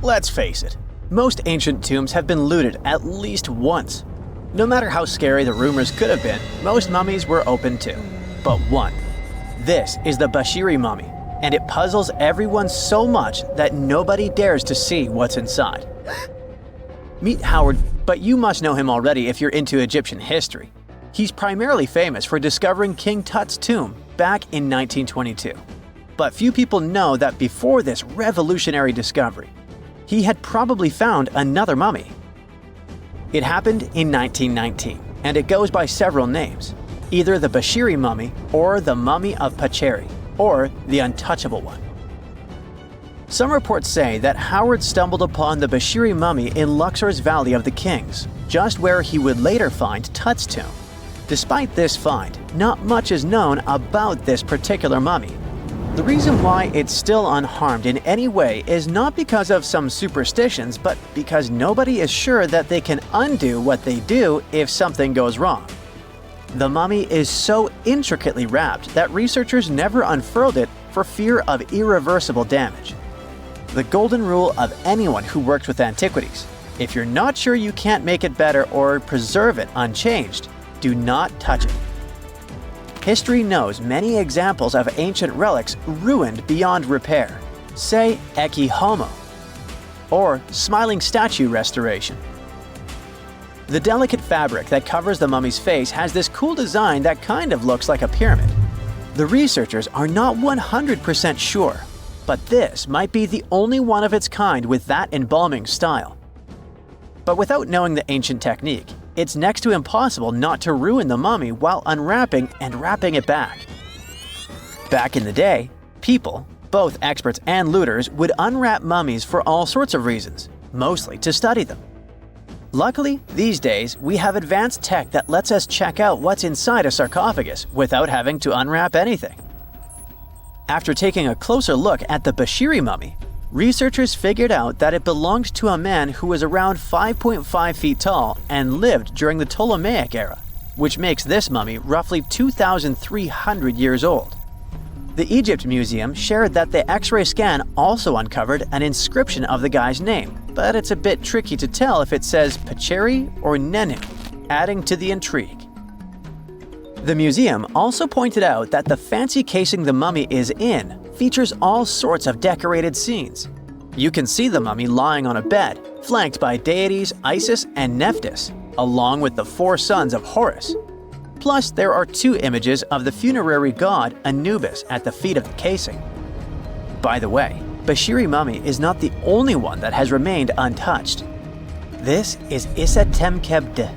Let's face it, most ancient tombs have been looted at least once. No matter how scary the rumors could have been, most mummies were open too. But one. This is the Bashiri mummy, and it puzzles everyone so much that nobody dares to see what's inside. Meet Howard, but you must know him already if you're into Egyptian history. He's primarily famous for discovering King Tut's tomb back in 1922. But few people know that before this revolutionary discovery, he had probably found another mummy. It happened in 1919, and it goes by several names, either the Bashiri mummy or the mummy of Pacheri, or the untouchable one. Some reports say that Howard stumbled upon the Bashiri mummy in Luxor's Valley of the Kings, just where he would later find Tut's tomb. Despite this find, not much is known about this particular mummy. The reason why it's still unharmed in any way is not because of some superstitions, but because nobody is sure that they can undo what they do if something goes wrong. The mummy is so intricately wrapped that researchers never unfurled it for fear of irreversible damage. The golden rule of anyone who works with antiquities: if you're not sure you can't make it better or preserve it unchanged, do not touch it. History knows many examples of ancient relics ruined beyond repair, say Ecce Homo, or smiling statue restoration. The delicate fabric that covers the mummy's face has this cool design that kind of looks like a pyramid. The researchers are not 100% sure, but this might be the only one of its kind with that embalming style. But without knowing the ancient technique, it's next to impossible not to ruin the mummy while unwrapping and wrapping it back. Back in the day, people, both experts and looters, would unwrap mummies for all sorts of reasons, mostly to study them. Luckily, these days, we have advanced tech that lets us check out what's inside a sarcophagus without having to unwrap anything. After taking a closer look at the Bashiri mummy, researchers figured out that it belonged to a man who was around 5.5 feet tall and lived during the Ptolemaic era, which makes this mummy roughly 2,300 years old. The Egypt Museum shared that the X-ray scan also uncovered an inscription of the guy's name, but it's a bit tricky to tell if it says Pacheri or Nenu, adding to the intrigue. The museum also pointed out that the fancy casing the mummy is in features all sorts of decorated scenes. You can see the mummy lying on a bed, flanked by deities Isis and Nephthys, along with the 4 sons of Horus. Plus, there are 2 images of the funerary god Anubis at the feet of the casing. By the way, Bashiri mummy is not the only one that has remained untouched. This is Issa Temkebde,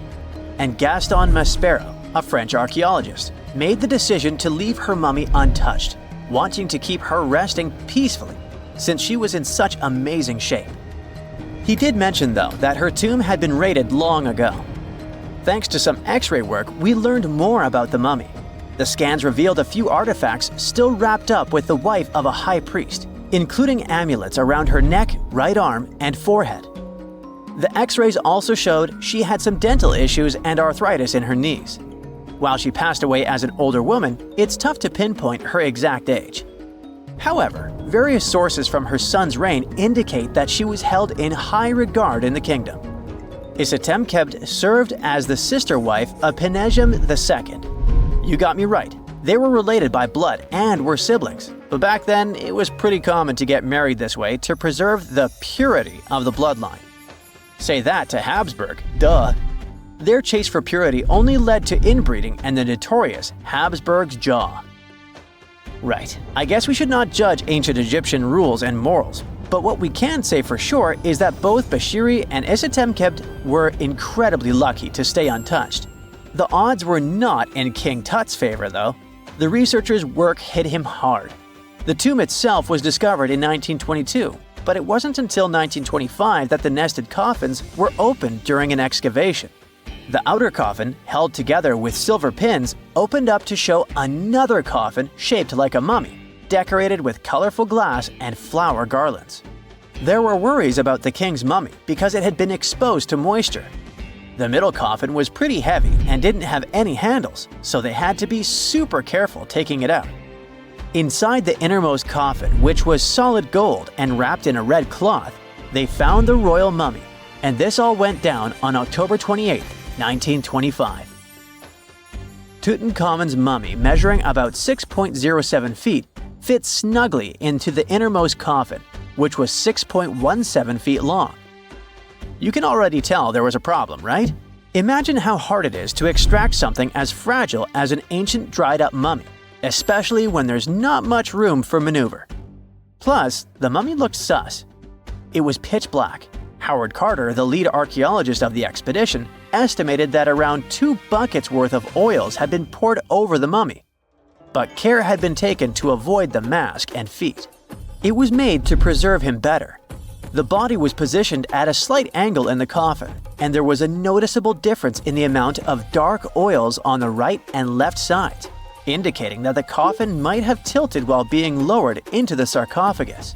and Gaston Maspero, a French archaeologist, made the decision to leave her mummy untouched, wanting to keep her resting peacefully since she was in such amazing shape. He did mention, though, that her tomb had been raided long ago. Thanks to some X-ray work, we learned more about the mummy. The scans revealed a few artifacts still wrapped up with the wife of a high priest, including amulets around her neck, right arm, and forehead. The X-rays also showed she had some dental issues and arthritis in her knees. While she passed away as an older woman, it's tough to pinpoint her exact age. However, various sources from her son's reign indicate that she was held in high regard in the kingdom. Isitemkebd served as the sister wife of Penejam II. You got me right, they were related by blood and were siblings, but back then it was pretty common to get married this way to preserve the purity of the bloodline. Say that to Habsburg, duh. Their chase for purity only led to inbreeding and the notorious Habsburg's jaw. Right, I guess we should not judge ancient Egyptian rules and morals, but what we can say for sure is that both Bashiri and Isitemkebd were incredibly lucky to stay untouched. The odds were not in King Tut's favor, though. The researchers' work hit him hard. The tomb itself was discovered in 1922, but it wasn't until 1925 that the nested coffins were opened during an excavation. The outer coffin, held together with silver pins, opened up to show another coffin shaped like a mummy, decorated with colorful glass and flower garlands. There were worries about the king's mummy because it had been exposed to moisture. The middle coffin was pretty heavy and didn't have any handles, so they had to be super careful taking it out. Inside the innermost coffin, which was solid gold and wrapped in a red cloth, they found the royal mummy, and this all went down on October 28, 1925. Tutankhamun's mummy, measuring about 6.07 feet, fit snugly into the innermost coffin, which was 6.17 feet long. You can already tell there was a problem, right? Imagine how hard it is to extract something as fragile as an ancient dried-up mummy, especially when there's not much room for maneuver. Plus, the mummy looked sus. It was pitch black. Howard Carter, the lead archaeologist of the expedition, estimated that around 2 buckets worth of oils had been poured over the mummy. But care had been taken to avoid the mask and feet. It was made to preserve him better. The body was positioned at a slight angle in the coffin, and there was a noticeable difference in the amount of dark oils on the right and left sides, indicating that the coffin might have tilted while being lowered into the sarcophagus.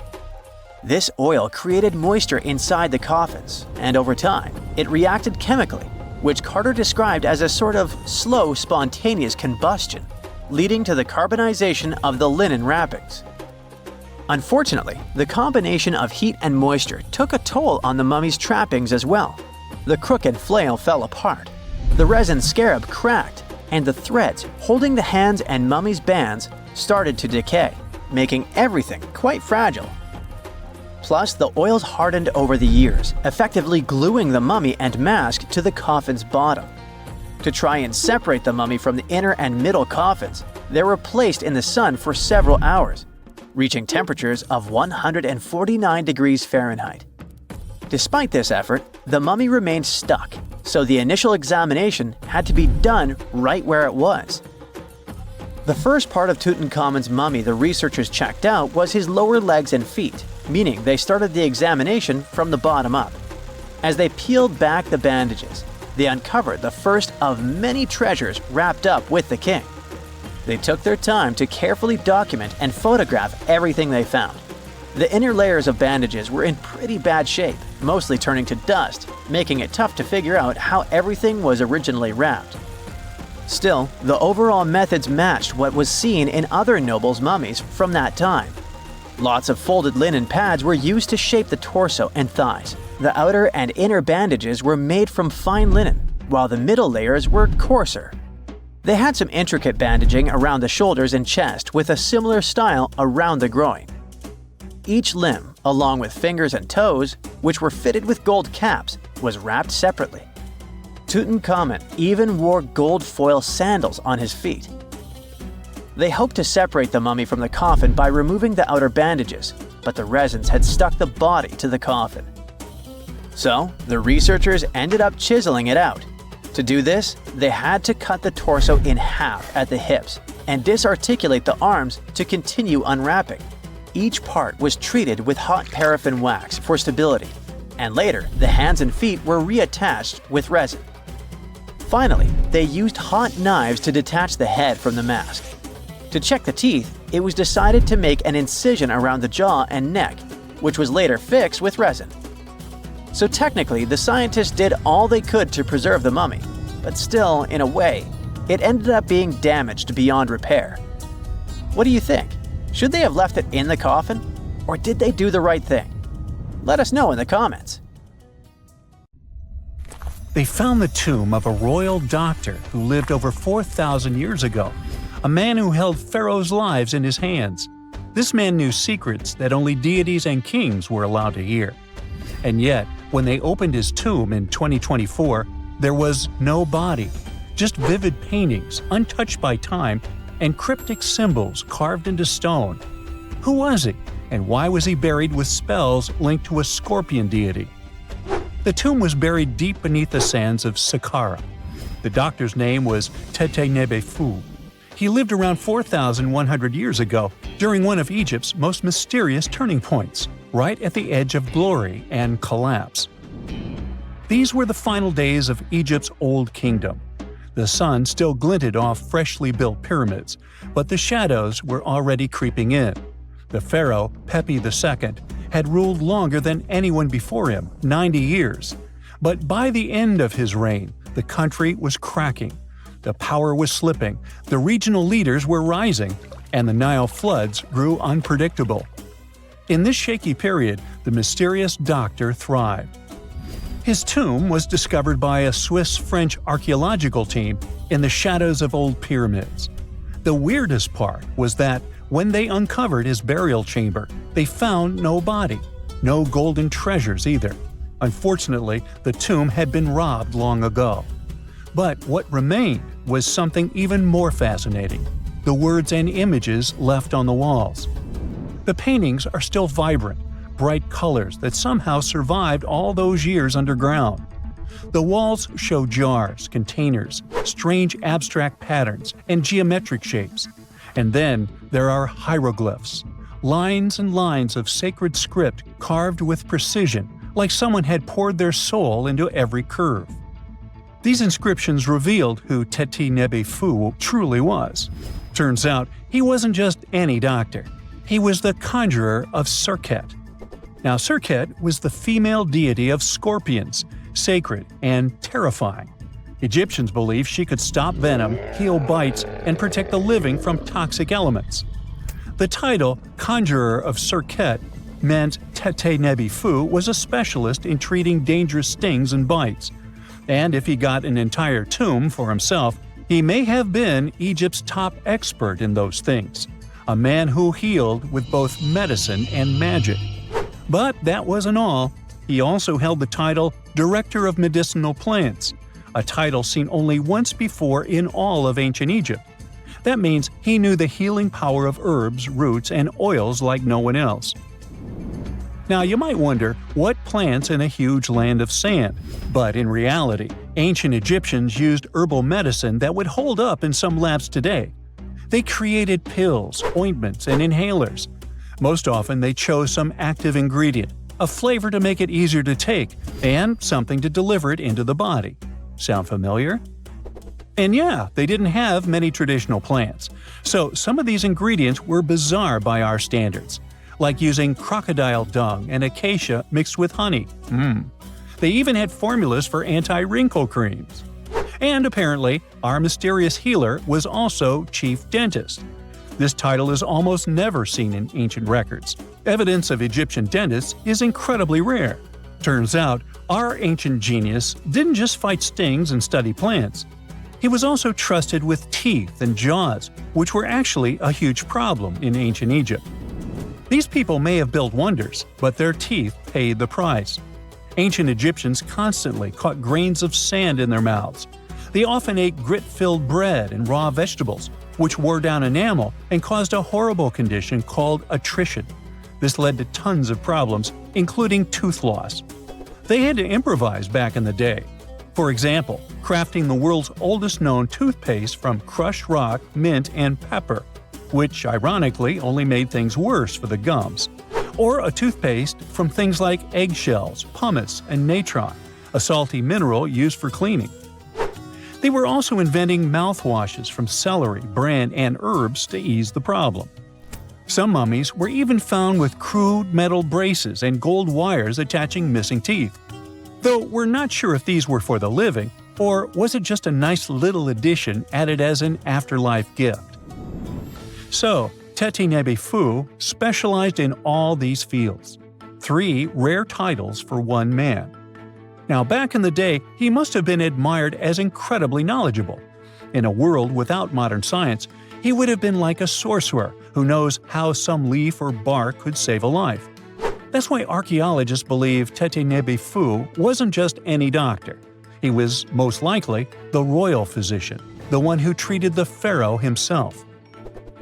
This oil created moisture inside the coffins, and over time, it reacted chemically, which Carter described as a sort of slow, spontaneous combustion, leading to the carbonization of the linen wrappings. Unfortunately, the combination of heat and moisture took a toll on the mummy's trappings as well. The crook and flail fell apart, the resin scarab cracked, and the threads holding the hands and mummy's bands started to decay, making everything quite fragile. Plus, the oils hardened over the years, effectively gluing the mummy and mask to the coffin's bottom. To try and separate the mummy from the inner and middle coffins, they were placed in the sun for several hours, reaching temperatures of 149 degrees Fahrenheit. Despite this effort, the mummy remained stuck, so the initial examination had to be done right where it was. The first part of Tutankhamun's mummy the researchers checked out was his lower legs and feet, meaning they started the examination from the bottom up. As they peeled back the bandages, they uncovered the first of many treasures wrapped up with the king. They took their time to carefully document and photograph everything they found. The inner layers of bandages were in pretty bad shape, mostly turning to dust, making it tough to figure out how everything was originally wrapped. Still, the overall methods matched what was seen in other nobles' mummies from that time. Lots of folded linen pads were used to shape the torso and thighs. The outer and inner bandages were made from fine linen, while the middle layers were coarser. They had some intricate bandaging around the shoulders and chest with a similar style around the groin. Each limb, along with fingers and toes, which were fitted with gold caps, was wrapped separately. Tutankhamun even wore gold foil sandals on his feet. They hoped to separate the mummy from the coffin by removing the outer bandages, but the resins had stuck the body to the coffin. So, the researchers ended up chiseling it out. To do this, they had to cut the torso in half at the hips and disarticulate the arms to continue unwrapping. Each part was treated with hot paraffin wax for stability, and later the hands and feet were reattached with resin. Finally, they used hot knives to detach the head from the mask. To check the teeth, it was decided to make an incision around the jaw and neck, which was later fixed with resin. So technically, the scientists did all they could to preserve the mummy, but still, in a way, it ended up being damaged beyond repair. What do you think? Should they have left it in the coffin? Or did they do the right thing? Let us know in the comments. They found the tomb of a royal doctor who lived over 4,000 years ago, a man who held pharaohs' lives in his hands. This man knew secrets that only deities and kings were allowed to hear. And yet, when they opened his tomb in 2024, there was no body, just vivid paintings, untouched by time, and cryptic symbols carved into stone. Who was he, and why was he buried with spells linked to a scorpion deity? The tomb was buried deep beneath the sands of Saqqara. The doctor's name was Tete Nebefu. He lived around 4,100 years ago, during one of Egypt's most mysterious turning points, right at the edge of glory and collapse. These were the final days of Egypt's Old Kingdom. The sun still glinted off freshly built pyramids, but the shadows were already creeping in. The pharaoh, Pepi II, had ruled longer than anyone before him, 90 years. But by the end of his reign, the country was cracking. The power was slipping, the regional leaders were rising, and the Nile floods grew unpredictable. In this shaky period, the mysterious doctor thrived. His tomb was discovered by a Swiss-French archaeological team in the shadows of old pyramids. The weirdest part was that when they uncovered his burial chamber, they found no body, no golden treasures either. Unfortunately, the tomb had been robbed long ago. But what remained was something even more fascinating: the words and images left on the walls. The paintings are still vibrant, bright colors that somehow survived all those years underground. The walls show jars, containers, strange abstract patterns, and geometric shapes. And then there are hieroglyphs, lines and lines of sacred script carved with precision, like someone had poured their soul into every curve. These inscriptions revealed who Teti Nebi Fu truly was. Turns out, he wasn't just any doctor. He was the conjurer of Serket. Now, Serket was the female deity of scorpions, sacred and terrifying. Egyptians believed she could stop venom, heal bites, and protect the living from toxic elements. The title, Conjurer of Serket, meant Teti Nebi Fu was a specialist in treating dangerous stings and bites. And if he got an entire tomb for himself, he may have been Egypt's top expert in those things, a man who healed with both medicine and magic. But that wasn't all. He also held the title Director of Medicinal Plants, a title seen only once before in all of ancient Egypt. That means he knew the healing power of herbs, roots, and oils like no one else. Now, you might wonder, what plants in a huge land of sand? But in reality, ancient Egyptians used herbal medicine that would hold up in some labs today. They created pills, ointments, and inhalers. Most often, they chose some active ingredient, a flavor to make it easier to take, and something to deliver it into the body. Sound familiar? And yeah, they didn't have many traditional plants, so some of these ingredients were bizarre by our standards, like using crocodile dung and acacia mixed with honey. They even had formulas for anti-wrinkle creams. And apparently, our mysterious healer was also chief dentist. This title is almost never seen in ancient records. Evidence of Egyptian dentists is incredibly rare. Turns out, our ancient genius didn't just fight stings and study plants. He was also trusted with teeth and jaws, which were actually a huge problem in ancient Egypt. These people may have built wonders, but their teeth paid the price. Ancient Egyptians constantly caught grains of sand in their mouths. They often ate grit-filled bread and raw vegetables, which wore down enamel and caused a horrible condition called attrition. This led to tons of problems, including tooth loss. They had to improvise back in the day. For example, crafting the world's oldest known toothpaste from crushed rock, mint, and pepper, which ironically only made things worse for the gums. Or a toothpaste from things like eggshells, pumice, and natron, a salty mineral used for cleaning. They were also inventing mouthwashes from celery, bran, and herbs to ease the problem. Some mummies were even found with crude metal braces and gold wires attaching missing teeth. Though we're not sure if these were for the living, or was it just a nice little addition added as an afterlife gift. So, Teti Nebi Fu specialized in all these fields. 3 rare titles for one man. Now, back in the day, he must have been admired as incredibly knowledgeable. In a world without modern science, he would have been like a sorcerer who knows how some leaf or bark could save a life. That's why archaeologists believe Teti Nebi Fu wasn't just any doctor. He was, most likely, the royal physician, the one who treated the pharaoh himself.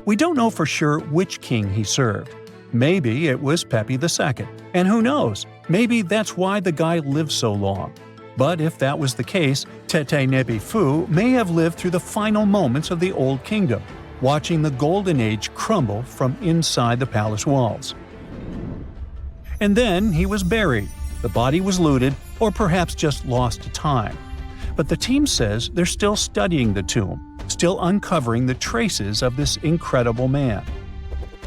We don't know for sure which king he served. Maybe it was Pepi II, and who knows, maybe that's why the guy lived so long. But if that was the case, Teti Nebi Fu may have lived through the final moments of the Old Kingdom, watching the Golden Age crumble from inside the palace walls. And then he was buried. The body was looted, or perhaps just lost to time. But the team says they're still studying the tomb, still uncovering the traces of this incredible man.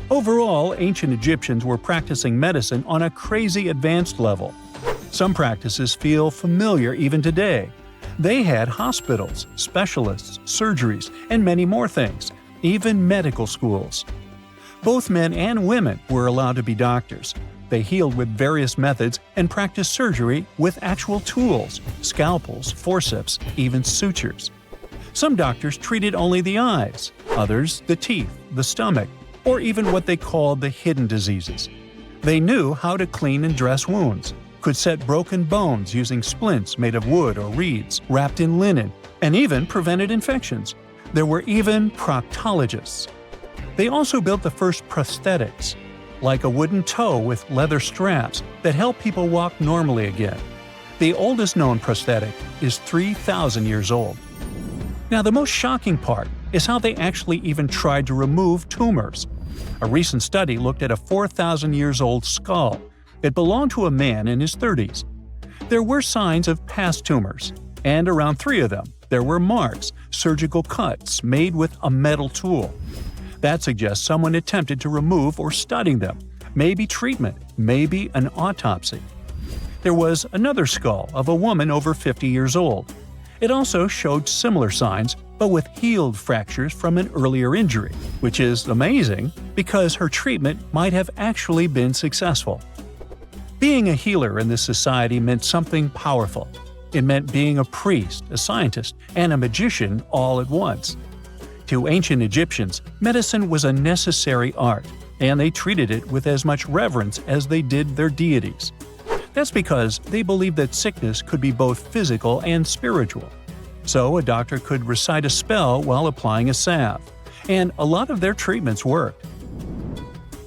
Overall, ancient Egyptians were practicing medicine on a crazy advanced level. Some practices feel familiar even today. They had hospitals, specialists, surgeries, and many more things, even medical schools. Both men and women were allowed to be doctors. They healed with various methods and practiced surgery with actual tools – scalpels, forceps, even sutures. Some doctors treated only the eyes, others the teeth, the stomach, or even what they called the hidden diseases. They knew how to clean and dress wounds, could set broken bones using splints made of wood or reeds wrapped in linen, and even prevented infections. There were even proctologists. They also built the first prosthetics, like a wooden toe with leather straps that help people walk normally again. The oldest known prosthetic is 3,000 years old. Now, the most shocking part is how they actually even tried to remove tumors. A recent study looked at a 4,000 years old skull. It belonged to a man in his 30s. There were signs of past tumors, and around 3 of them, there were marks, surgical cuts made with a metal tool. That suggests someone attempted to remove or study them, maybe treatment, maybe an autopsy. There was another skull of a woman over 50 years old. It also showed similar signs, but with healed fractures from an earlier injury, which is amazing because her treatment might have actually been successful. Being a healer in this society meant something powerful. It meant being a priest, a scientist, and a magician all at once. To ancient Egyptians, medicine was a necessary art, and they treated it with as much reverence as they did their deities. That's because they believed that sickness could be both physical and spiritual. So a doctor could recite a spell while applying a salve, and a lot of their treatments worked.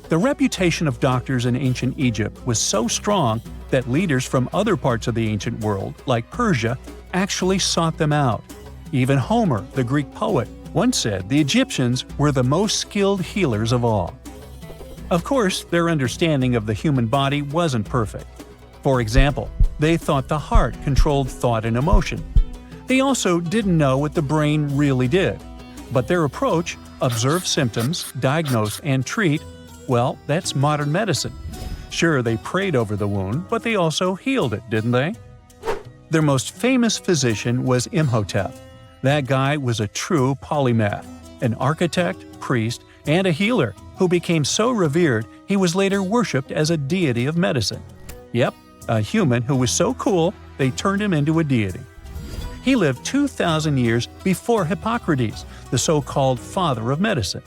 The reputation of doctors in ancient Egypt was so strong that leaders from other parts of the ancient world, like Persia, actually sought them out. Even Homer, the Greek poet, once said the Egyptians were the most skilled healers of all. Of course, their understanding of the human body wasn't perfect. For example, they thought the heart controlled thought and emotion. They also didn't know what the brain really did. But their approach, observe symptoms, diagnose, and treat, well, that's modern medicine. Sure, they prayed over the wound, but they also healed it, didn't they? Their most famous physician was Imhotep. That guy was a true polymath, an architect, priest, and a healer who became so revered he was later worshipped as a deity of medicine. Yep, a human who was so cool they turned him into a deity. He lived 2,000 years before Hippocrates, the so-called father of medicine.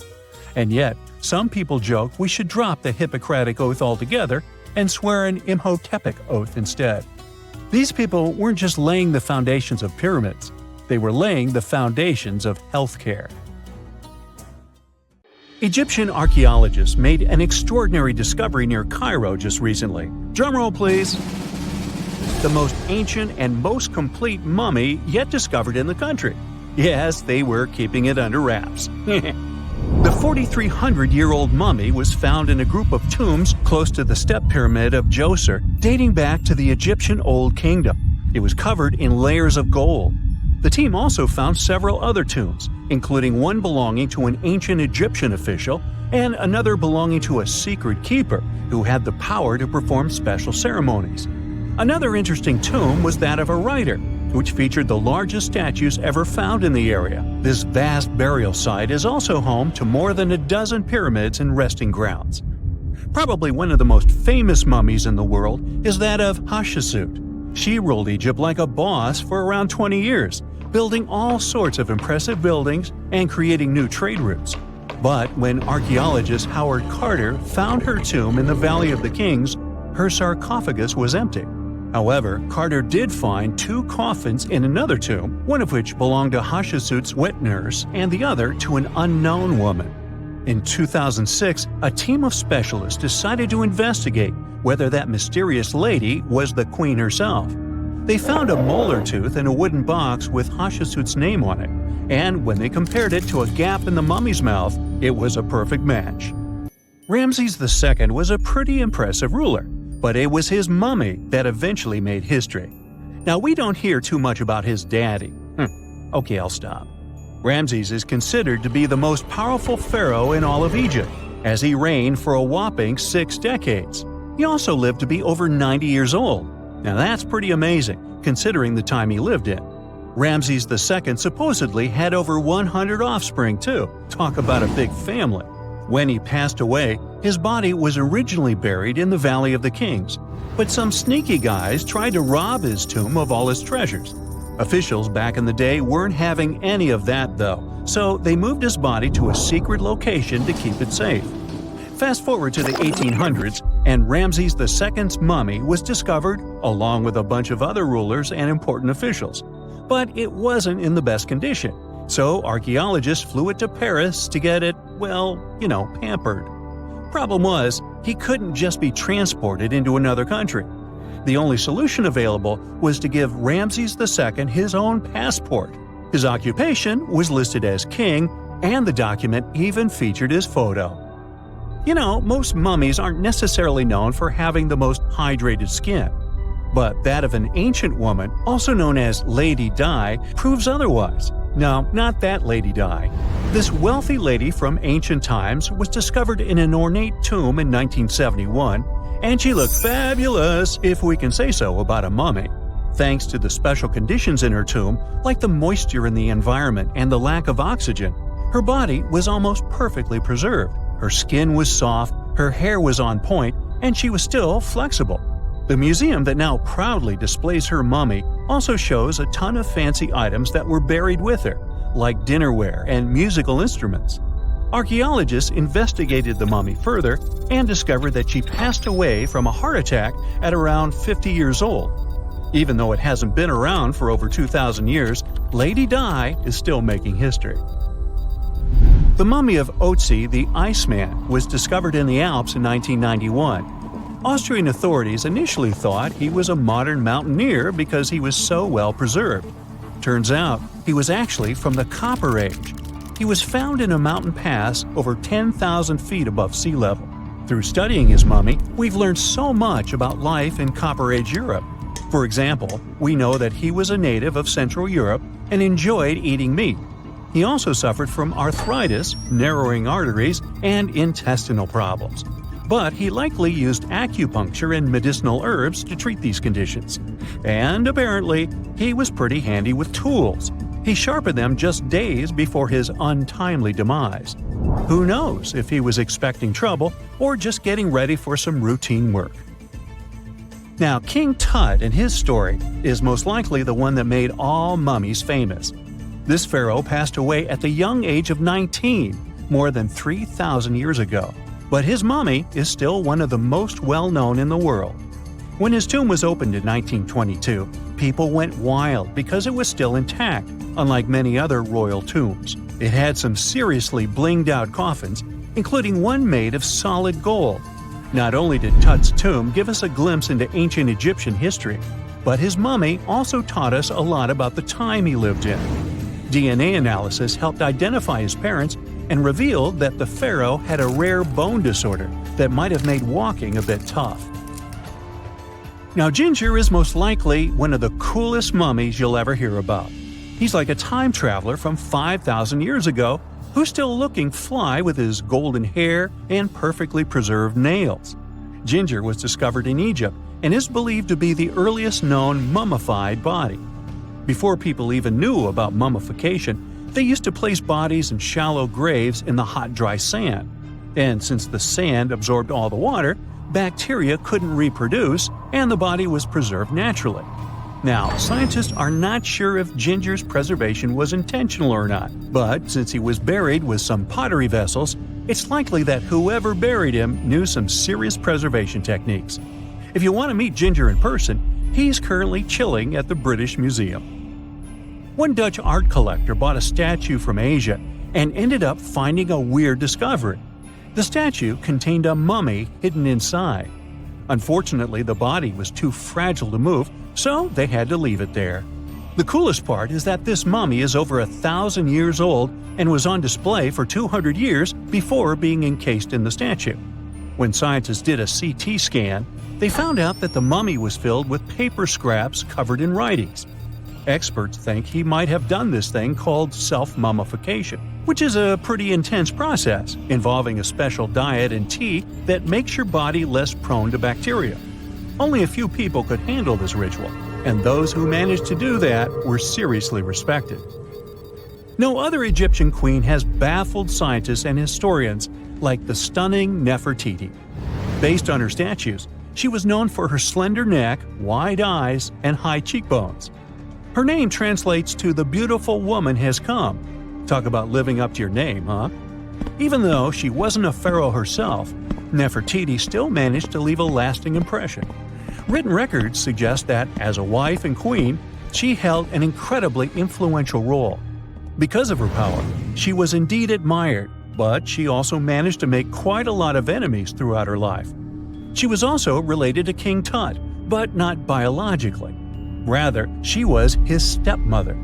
And yet, some people joke we should drop the Hippocratic Oath altogether and swear an Imhotepic oath instead. These people weren't just laying the foundations of pyramids, they were laying the foundations of healthcare. Egyptian archaeologists made an extraordinary discovery near Cairo just recently. Drumroll, please. The most ancient and most complete mummy yet discovered in the country. Yes, they were keeping it under wraps. The 4,300-year-old mummy was found in a group of tombs close to the Step Pyramid of Djoser, dating back to the Egyptian Old Kingdom. It was covered in layers of gold. The team also found several other tombs, including one belonging to an ancient Egyptian official and another belonging to a secret keeper who had the power to perform special ceremonies. Another interesting tomb was that of a writer, which featured the largest statues ever found in the area. This vast burial site is also home to more than a dozen pyramids and resting grounds. Probably one of the most famous mummies in the world is that of Hatshepsut. She ruled Egypt like a boss for around 20 years, building all sorts of impressive buildings and creating new trade routes. But when archaeologist Howard Carter found her tomb in the Valley of the Kings, her sarcophagus was empty. However, Carter did find 2 coffins in another tomb, one of which belonged to Hatshepsut's wet nurse and the other to an unknown woman. In 2006, a team of specialists decided to investigate whether that mysterious lady was the queen herself. They found a molar tooth in a wooden box with Hatshepsut's name on it, and when they compared it to a gap in the mummy's mouth, it was a perfect match. Ramses II was a pretty impressive ruler, but it was his mummy that eventually made history. Now, we don't hear too much about his daddy. Okay, I'll stop. Ramses is considered to be the most powerful pharaoh in all of Egypt, as he reigned for a whopping 6 decades. He also lived to be over 90 years old. Now that's pretty amazing, considering the time he lived in. Ramses II supposedly had over 100 offspring too. Talk about a big family. When he passed away, his body was originally buried in the Valley of the Kings, but some sneaky guys tried to rob his tomb of all his treasures. Officials back in the day weren't having any of that though, so they moved his body to a secret location to keep it safe. Fast forward to the 1800s, and Ramses II's mummy was discovered along with a bunch of other rulers and important officials. But it wasn't in the best condition, so archaeologists flew it to Paris to get it, pampered. Problem was, he couldn't just be transported into another country. The only solution available was to give Ramses II his own passport. His occupation was listed as king, and the document even featured his photo. Most mummies aren't necessarily known for having the most hydrated skin. But that of an ancient woman, also known as Lady Di, proves otherwise. No, not that Lady Di. This wealthy lady from ancient times was discovered in an ornate tomb in 1971, and she looked fabulous, if we can say so about a mummy. Thanks to the special conditions in her tomb, like the moisture in the environment and the lack of oxygen, her body was almost perfectly preserved. Her skin was soft, her hair was on point, and she was still flexible. The museum that now proudly displays her mummy also shows a ton of fancy items that were buried with her, like dinnerware and musical instruments. Archaeologists investigated the mummy further and discovered that she passed away from a heart attack at around 50 years old. Even though it hasn't been around for over 2,000 years, Lady Di is still making history. The mummy of Otzi the Iceman was discovered in the Alps in 1991. Austrian authorities initially thought he was a modern mountaineer because he was so well preserved. Turns out, he was actually from the Copper Age. He was found in a mountain pass over 10,000 feet above sea level. Through studying his mummy, we've learned so much about life in Copper Age Europe. For example, we know that he was a native of Central Europe and enjoyed eating meat. He also suffered from arthritis, narrowing arteries, and intestinal problems. But he likely used acupuncture and medicinal herbs to treat these conditions. And apparently, he was pretty handy with tools. He sharpened them just days before his untimely demise. Who knows if he was expecting trouble or just getting ready for some routine work. Now, King Tut and his story is most likely the one that made all mummies famous. This pharaoh passed away at the young age of 19, more than 3,000 years ago. But his mummy is still one of the most well-known in the world. When his tomb was opened in 1922, people went wild because it was still intact, unlike many other royal tombs. It had some seriously blinged-out coffins, including one made of solid gold. Not only did Tut's tomb give us a glimpse into ancient Egyptian history, but his mummy also taught us a lot about the time he lived in. DNA analysis helped identify his parents and revealed that the pharaoh had a rare bone disorder that might have made walking a bit tough. Now, Ginger is most likely one of the coolest mummies you'll ever hear about. He's like a time traveler from 5,000 years ago who's still looking fly with his golden hair and perfectly preserved nails. Ginger was discovered in Egypt and is believed to be the earliest known mummified body. Before people even knew about mummification, they used to place bodies in shallow graves in the hot, dry sand. And since the sand absorbed all the water, bacteria couldn't reproduce and the body was preserved naturally. Now, scientists are not sure if Ginger's preservation was intentional or not, but since he was buried with some pottery vessels, it's likely that whoever buried him knew some serious preservation techniques. If you want to meet Ginger in person, he's currently chilling at the British Museum. One Dutch art collector bought a statue from Asia and ended up finding a weird discovery. The statue contained a mummy hidden inside. Unfortunately, the body was too fragile to move, so they had to leave it there. The coolest part is that this mummy is over 1,000 years old and was on display for 200 years before being encased in the statue. When scientists did a CT scan, they found out that the mummy was filled with paper scraps covered in writings. Experts think he might have done this thing called self-mummification, which is a pretty intense process involving a special diet and tea that makes your body less prone to bacteria. Only a few people could handle this ritual, and those who managed to do that were seriously respected. No other Egyptian queen has baffled scientists and historians like the stunning Nefertiti. Based on her statues, she was known for her slender neck, wide eyes, and high cheekbones. Her name translates to "the beautiful woman has come." Talk about living up to your name, huh? Even though she wasn't a pharaoh herself, Nefertiti still managed to leave a lasting impression. Written records suggest that, as a wife and queen, she held an incredibly influential role. Because of her power, she was indeed admired, but she also managed to make quite a lot of enemies throughout her life. She was also related to King Tut, but not biologically. Rather, she was his stepmother.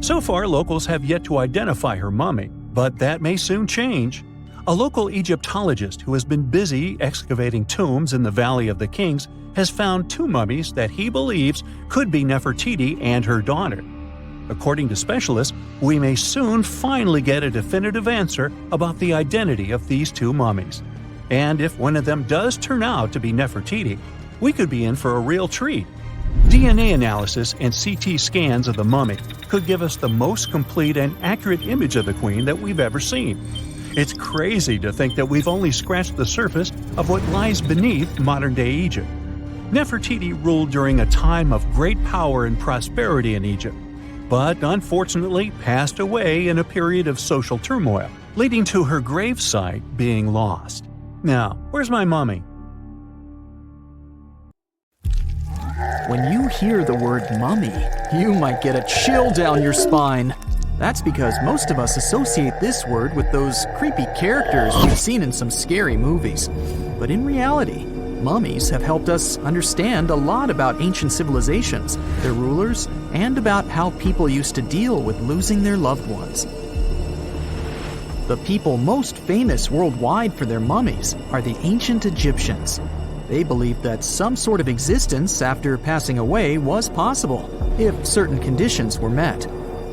So far, locals have yet to identify her mummy, but that may soon change. A local Egyptologist who has been busy excavating tombs in the Valley of the Kings has found 2 mummies that he believes could be Nefertiti and her daughter. According to specialists, we may soon finally get a definitive answer about the identity of these 2 mummies. And if one of them does turn out to be Nefertiti, we could be in for a real treat. DNA analysis and CT scans of the mummy could give us the most complete and accurate image of the queen that we've ever seen. It's crazy to think that we've only scratched the surface of what lies beneath modern-day Egypt. Nefertiti ruled during a time of great power and prosperity in Egypt, but unfortunately passed away in a period of social turmoil, leading to her gravesite being lost. Now, where's my mummy? When you hear the word mummy, you might get a chill down your spine. That's because most of us associate this word with those creepy characters we've seen in some scary movies. But in reality, mummies have helped us understand a lot about ancient civilizations, their rulers, and about how people used to deal with losing their loved ones. The people most famous worldwide for their mummies are the ancient Egyptians. They believed that some sort of existence after passing away was possible, if certain conditions were met.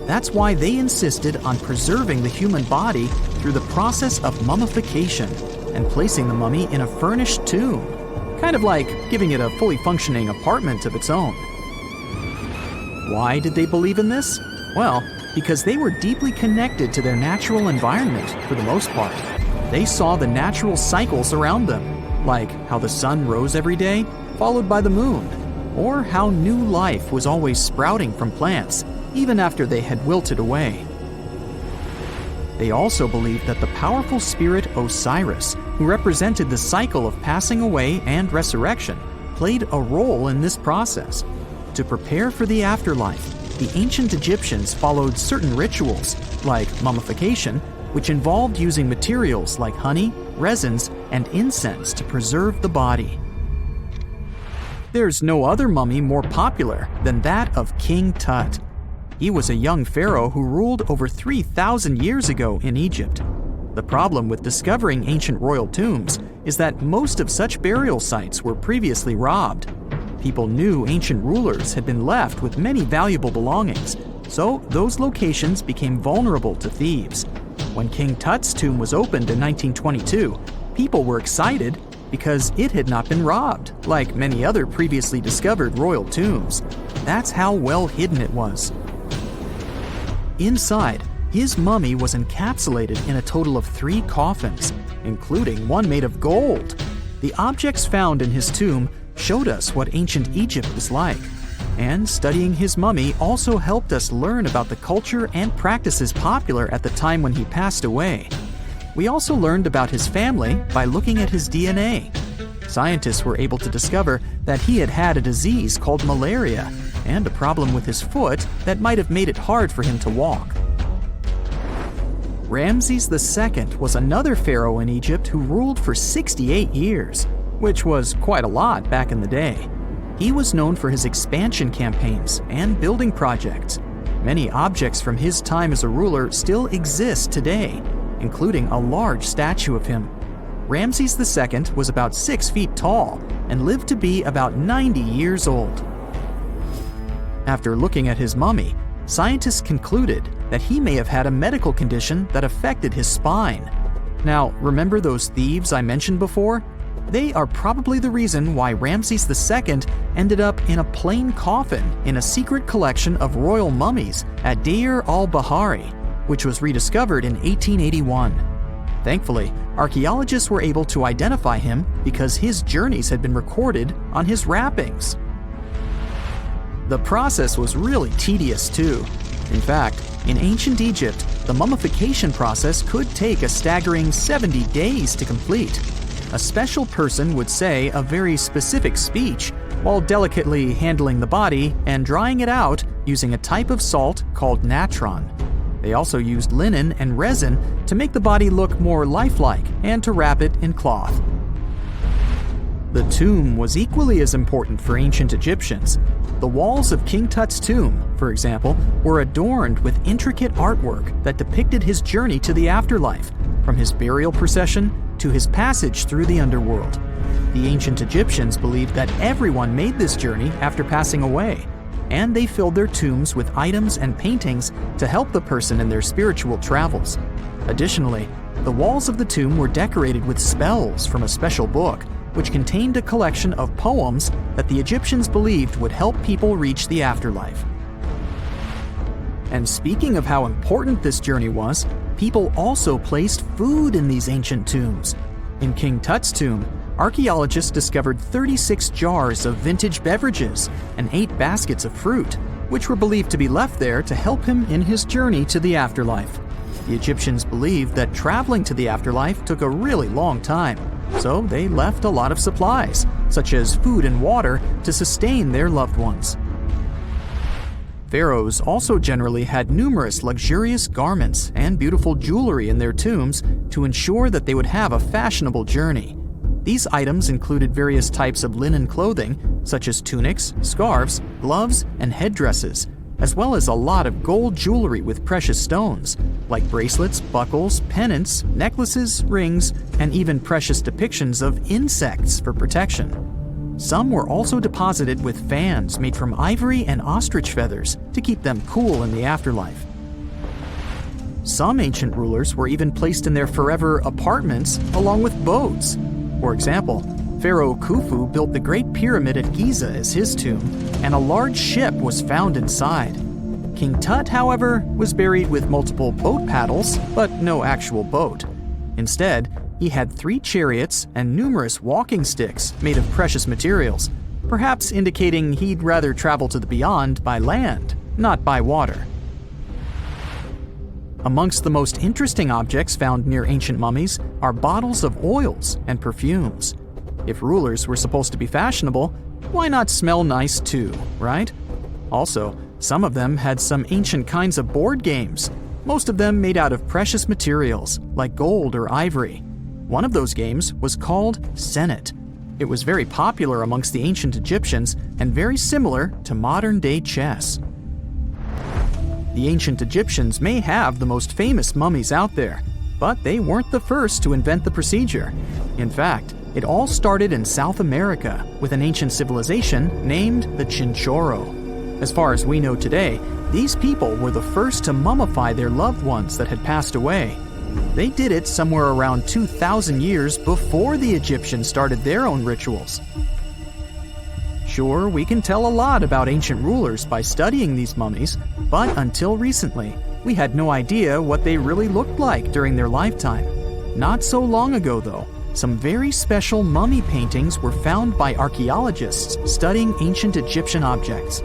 That's why they insisted on preserving the human body through the process of mummification and placing the mummy in a furnished tomb, kind of like giving it a fully functioning apartment of its own. Why did they believe in this? Well, because they were deeply connected to their natural environment for the most part. They saw the natural cycles around them, like how the sun rose every day, followed by the moon, or how new life was always sprouting from plants, even after they had wilted away. They also believed that the powerful spirit Osiris, who represented the cycle of passing away and resurrection, played a role in this process. To prepare for the afterlife, the ancient Egyptians followed certain rituals, like mummification, which involved using materials like honey, resins, and incense to preserve the body. There's no other mummy more popular than that of King Tut. He was a young pharaoh who ruled over 3,000 years ago in Egypt. The problem with discovering ancient royal tombs is that most of such burial sites were previously robbed. People knew ancient rulers had been left with many valuable belongings, so those locations became vulnerable to thieves. When King Tut's tomb was opened in 1922, people were excited because it had not been robbed, like many other previously discovered royal tombs. That's how well hidden it was. Inside, his mummy was encapsulated in a total of 3 coffins, including one made of gold. The objects found in his tomb showed us what ancient Egypt was like, and studying his mummy also helped us learn about the culture and practices popular at the time when he passed away. We also learned about his family by looking at his DNA. Scientists were able to discover that he had had a disease called malaria and a problem with his foot that might have made it hard for him to walk. Ramses II was another pharaoh in Egypt who ruled for 68 years, which was quite a lot back in the day. He was known for his expansion campaigns and building projects. Many objects from his time as a ruler still exist today, including a large statue of him. Ramses II was about 6 feet tall and lived to be about 90 years old. After looking at his mummy, scientists concluded that he may have had a medical condition that affected his spine. Now, remember those thieves I mentioned before? They are probably the reason why Ramses II ended up in a plain coffin in a secret collection of royal mummies at Deir al-Bahari, which was rediscovered in 1881. Thankfully, archaeologists were able to identify him because his journeys had been recorded on his wrappings. The process was really tedious too. In fact, in ancient Egypt, the mummification process could take a staggering 70 days to complete. A special person would say a very specific speech while delicately handling the body and drying it out using a type of salt called natron. They also used linen and resin to make the body look more lifelike and to wrap it in cloth. The tomb was equally as important for ancient Egyptians. The walls of King Tut's tomb, for example, were adorned with intricate artwork that depicted his journey to the afterlife, from his burial procession to his passage through the underworld. The ancient Egyptians believed that everyone made this journey after passing away, and they filled their tombs with items and paintings to help the person in their spiritual travels. Additionally, the walls of the tomb were decorated with spells from a special book, which contained a collection of poems that the Egyptians believed would help people reach the afterlife. And speaking of how important this journey was, people also placed food in these ancient tombs. In King Tut's tomb, archaeologists discovered 36 jars of vintage beverages and 8 baskets of fruit, which were believed to be left there to help him in his journey to the afterlife. The Egyptians believed that traveling to the afterlife took a really long time, so they left a lot of supplies, such as food and water, to sustain their loved ones. Pharaohs also generally had numerous luxurious garments and beautiful jewelry in their tombs to ensure that they would have a fashionable journey. These items included various types of linen clothing, such as tunics, scarves, gloves, and headdresses, as well as a lot of gold jewelry with precious stones, like bracelets, buckles, pendants, necklaces, rings, and even precious depictions of insects for protection. Some were also deposited with fans made from ivory and ostrich feathers to keep them cool in the afterlife. Some ancient rulers were even placed in their forever apartments along with boats. For example, Pharaoh Khufu built the Great Pyramid at Giza as his tomb, and a large ship was found inside. King Tut, however, was buried with multiple boat paddles, but no actual boat. Instead, he had 3 chariots and numerous walking sticks made of precious materials, perhaps indicating he'd rather travel to the beyond by land, not by water. Amongst the most interesting objects found near ancient mummies are bottles of oils and perfumes. If rulers were supposed to be fashionable, why not smell nice too, right? Also, some of them had some ancient kinds of board games, most of them made out of precious materials like gold or ivory. One of those games was called Senet. It was very popular amongst the ancient Egyptians and very similar to modern-day chess. The ancient Egyptians may have the most famous mummies out there, but they weren't the first to invent the procedure. In fact, it all started in South America with an ancient civilization named the Chinchorro. As far as we know today, these people were the first to mummify their loved ones that had passed away. They did it somewhere around 2,000 years before the Egyptians started their own rituals. Sure, we can tell a lot about ancient rulers by studying these mummies, but until recently, we had no idea what they really looked like during their lifetime. Not so long ago, though, some very special mummy paintings were found by archaeologists studying ancient Egyptian objects.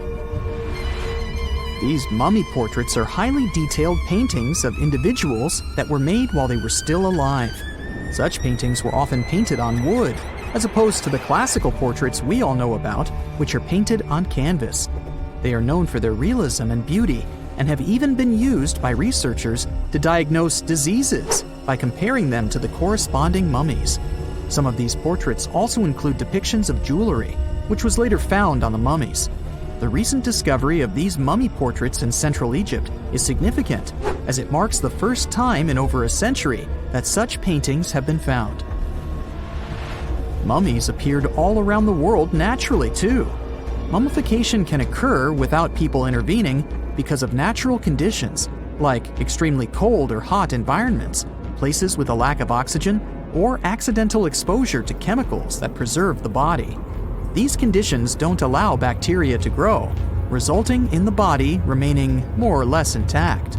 These mummy portraits are highly detailed paintings of individuals that were made while they were still alive. Such paintings were often painted on wood, as opposed to the classical portraits we all know about, which are painted on canvas. They are known for their realism and beauty, and have even been used by researchers to diagnose diseases by comparing them to the corresponding mummies. Some of these portraits also include depictions of jewelry, which was later found on the mummies. The recent discovery of these mummy portraits in Central Egypt is significant, as it marks the first time in over a century that such paintings have been found. Mummies appeared all around the world naturally, too. Mummification can occur without people intervening because of natural conditions, like extremely cold or hot environments, places with a lack of oxygen, or accidental exposure to chemicals that preserve the body. These conditions don't allow bacteria to grow, resulting in the body remaining more or less intact.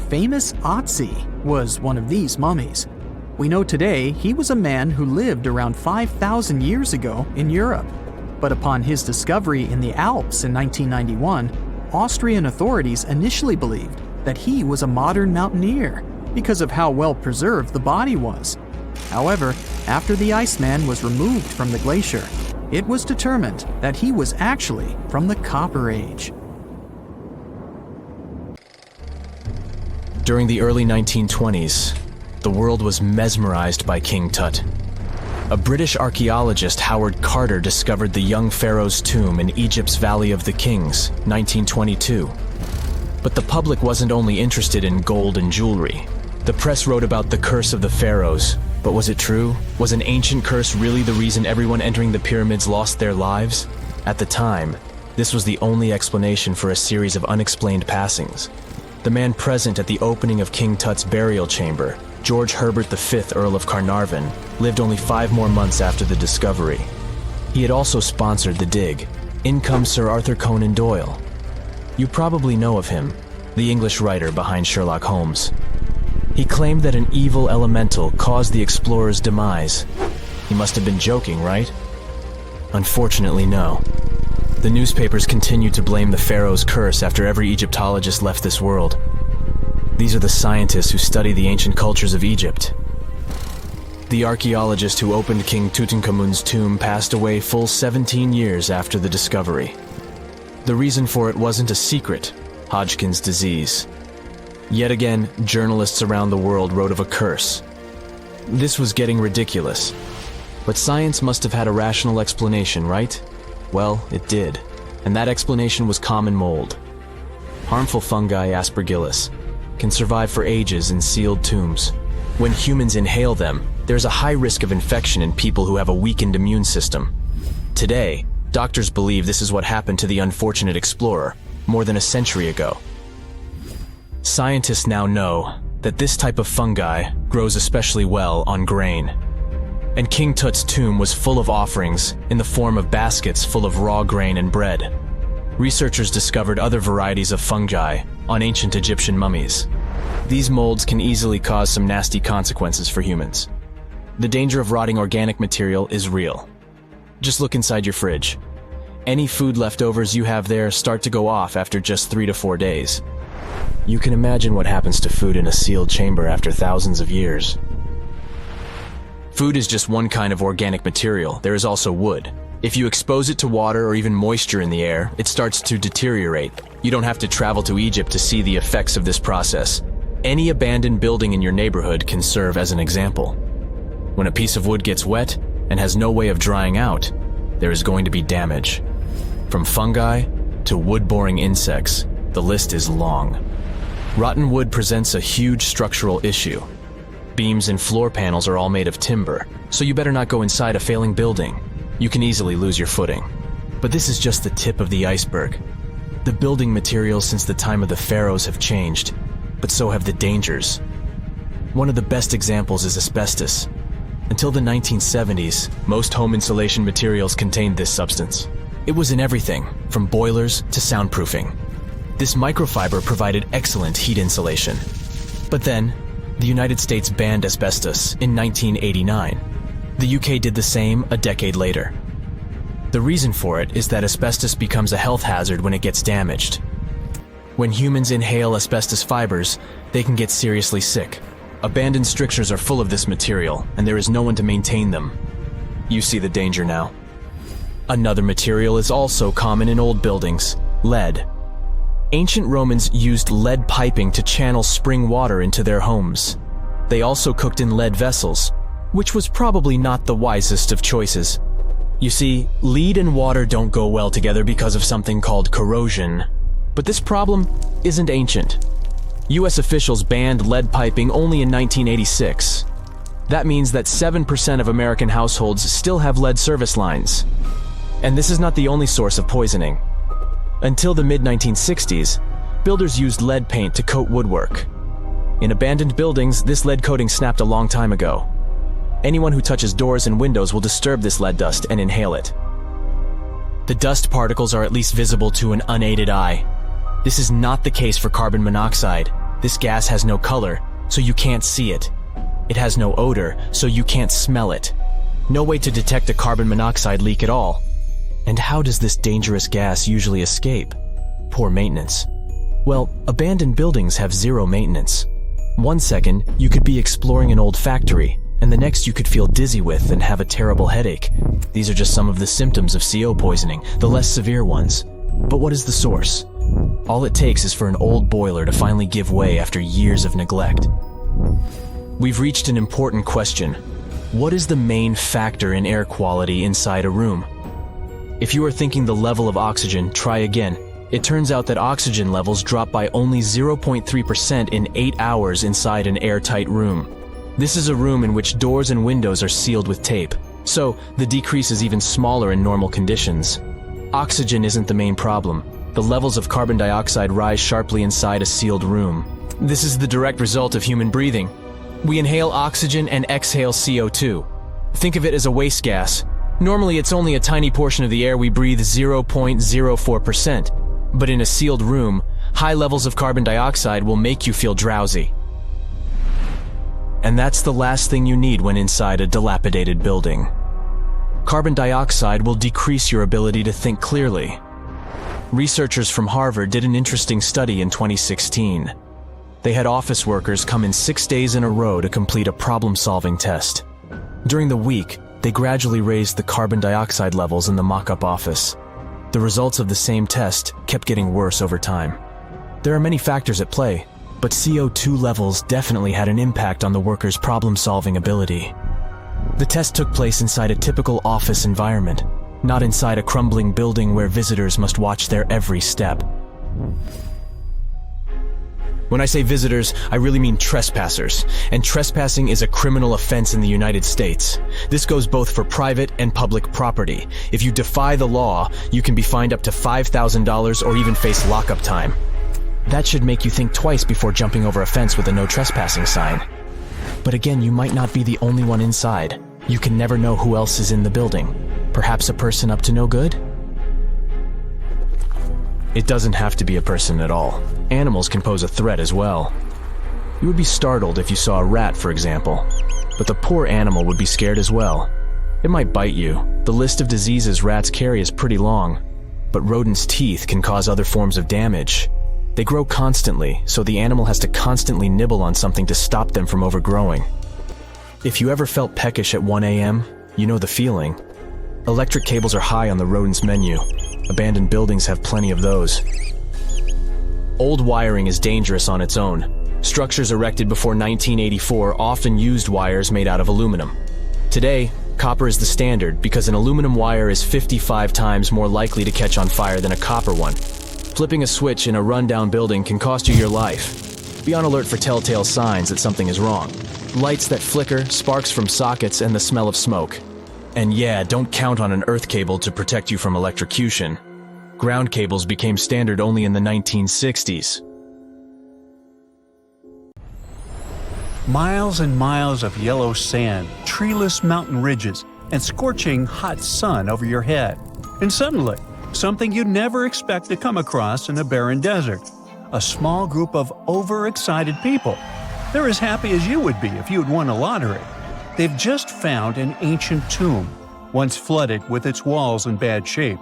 Famous Otzi was one of these mummies. We know today he was a man who lived around 5,000 years ago in Europe. But upon his discovery in the Alps in 1991, Austrian authorities initially believed that he was a modern mountaineer because of how well preserved the body was. However, after the Iceman was removed from the glacier, it was determined that he was actually from the Copper Age. During the early 1920s, the world was mesmerized by King Tut. A British archaeologist, Howard Carter, discovered the young pharaoh's tomb in Egypt's Valley of the Kings, 1922. But the public wasn't only interested in gold and jewelry. The press wrote about the curse of the pharaohs, but was it true? Was an ancient curse really the reason everyone entering the pyramids lost their lives? At the time, this was the only explanation for a series of unexplained passings. The man present at the opening of King Tut's burial chamber, George Herbert V, Earl of Carnarvon, lived only 5 more months after the discovery. He had also sponsored the dig. In comes Sir Arthur Conan Doyle. You probably know of him, the English writer behind Sherlock Holmes. He claimed that an evil elemental caused the explorer's demise. He must have been joking, right? Unfortunately, no. The newspapers continued to blame the pharaoh's curse after every Egyptologist left this world. These are the scientists who study the ancient cultures of Egypt. The archaeologist who opened King Tutankhamun's tomb passed away full 17 years after the discovery. The reason for it wasn't a secret: Hodgkin's disease. Yet again, journalists around the world wrote of a curse. This was getting ridiculous. But science must have had a rational explanation, right? Well, it did. And that explanation was common mold. Harmful fungi, Aspergillus, can survive for ages in sealed tombs. When humans inhale them, there's a high risk of infection in people who have a weakened immune system. Today, doctors believe this is what happened to the unfortunate explorer more than a century ago. Scientists now know that this type of fungi grows especially well on grain. And King Tut's tomb was full of offerings in the form of baskets full of raw grain and bread. Researchers discovered other varieties of fungi on ancient Egyptian mummies. These molds can easily cause some nasty consequences for humans. The danger of rotting organic material is real. Just look inside your fridge. Any food leftovers you have there start to go off after just 3 to 4 days. You can imagine what happens to food in a sealed chamber after thousands of years. Food is just one kind of organic material. There is also wood. If you expose it to water or even moisture in the air, it starts to deteriorate. You don't have to travel to Egypt to see the effects of this process. Any abandoned building in your neighborhood can serve as an example. When a piece of wood gets wet and has no way of drying out, there is going to be damage. From fungi to wood-boring insects, the list is long. Rotten wood presents a huge structural issue. Beams and floor panels are all made of timber, so you better not go inside a failing building. You can easily lose your footing. But this is just the tip of the iceberg. The building materials since the time of the pharaohs have changed, but so have the dangers. One of the best examples is asbestos. Until the 1970s, most home insulation materials contained this substance. It was in everything, from boilers to soundproofing. This microfiber provided excellent heat insulation. But then, the United States banned asbestos in 1989. The UK did the same a decade later. The reason for it is that asbestos becomes a health hazard when it gets damaged. When humans inhale asbestos fibers, they can get seriously sick. Abandoned strictures are full of this material, and there is no one to maintain them. You see the danger now. Another material is also common in old buildings: lead. Ancient Romans used lead piping to channel spring water into their homes. They also cooked in lead vessels, which was probably not the wisest of choices. You see, lead and water don't go well together because of something called corrosion. But this problem isn't ancient. US officials banned lead piping only in 1986. That means that 7% of American households still have lead service lines. And this is not the only source of poisoning. Until the mid-1960s, builders used lead paint to coat woodwork. In abandoned buildings, this lead coating snapped a long time ago. Anyone who touches doors and windows will disturb this lead dust and inhale it. The dust particles are at least visible to an unaided eye. This is not the case for carbon monoxide. This gas has no color, so you can't see it. It has no odor, so you can't smell it. No way to detect a carbon monoxide leak at all. And how does this dangerous gas usually escape? Poor maintenance. Well, abandoned buildings have zero maintenance. 1 second, you could be exploring an old factory, and the next you could feel dizzy with and have a terrible headache. These are just some of the symptoms of CO poisoning, the less severe ones. But what is the source? All it takes is for an old boiler to finally give way after years of neglect. We've reached an important question. What is the main factor in air quality inside a room? If you are thinking the level of oxygen, try again. It turns out that oxygen levels drop by only 0.3% in 8 hours inside an airtight room. This is a room in which doors and windows are sealed with tape, so the decrease is even smaller in normal conditions. Oxygen isn't the main problem. The levels of carbon dioxide rise sharply inside a sealed room. This is the direct result of human breathing. We inhale oxygen and exhale CO2. Think of it as a waste gas. Normally it's only a tiny portion of the air we breathe, 0.04%. But in a sealed room, high levels of carbon dioxide will make you feel drowsy. And that's the last thing you need when inside a dilapidated building. Carbon dioxide will decrease your ability to think clearly. Researchers from Harvard did an interesting study in 2016. They had office workers come in 6 days in a row to complete a problem-solving test. During the week, they gradually raised the carbon dioxide levels in the mock-up office. The results of the same test kept getting worse over time. There are many factors at play, but CO2 levels definitely had an impact on the workers' problem-solving ability. The test took place inside a typical office environment, not inside a crumbling building where visitors must watch their every step. When I say visitors, I really mean trespassers, and trespassing is a criminal offense in the United States. This goes both for private and public property. If you defy the law, you can be fined up to $5,000 or even face lockup time. That should make you think twice before jumping over a fence with a no trespassing sign. But again, you might not be the only one inside. You can never know who else is in the building. Perhaps a person up to no good? It doesn't have to be a person at all. Animals can pose a threat as well. You would be startled if you saw a rat, for example. But the poor animal would be scared as well. It might bite you. The list of diseases rats carry is pretty long. But rodents' teeth can cause other forms of damage. They grow constantly, so the animal has to constantly nibble on something to stop them from overgrowing. If you ever felt peckish at 1 a.m., you know the feeling. Electric cables are high on the rodents' menu. Abandoned buildings have plenty of those. Old wiring is dangerous on its own. Structures erected before 1984 often used wires made out of aluminum. Today, copper is the standard because an aluminum wire is 55 times more likely to catch on fire than a copper one. Flipping a switch in a rundown building can cost you your life. Be on alert for telltale signs that something is wrong. Lights that flicker, sparks from sockets, and the smell of smoke. And yeah, don't count on an earth cable to protect you from electrocution. Ground cables became standard only in the 1960s. Miles and miles of yellow sand, treeless mountain ridges, and scorching hot sun over your head. And suddenly, something you'd never expect to come across in a barren desert. A small group of overexcited people. They're as happy as you would be if you'd won a lottery. They've just found an ancient tomb, once flooded with its walls in bad shape.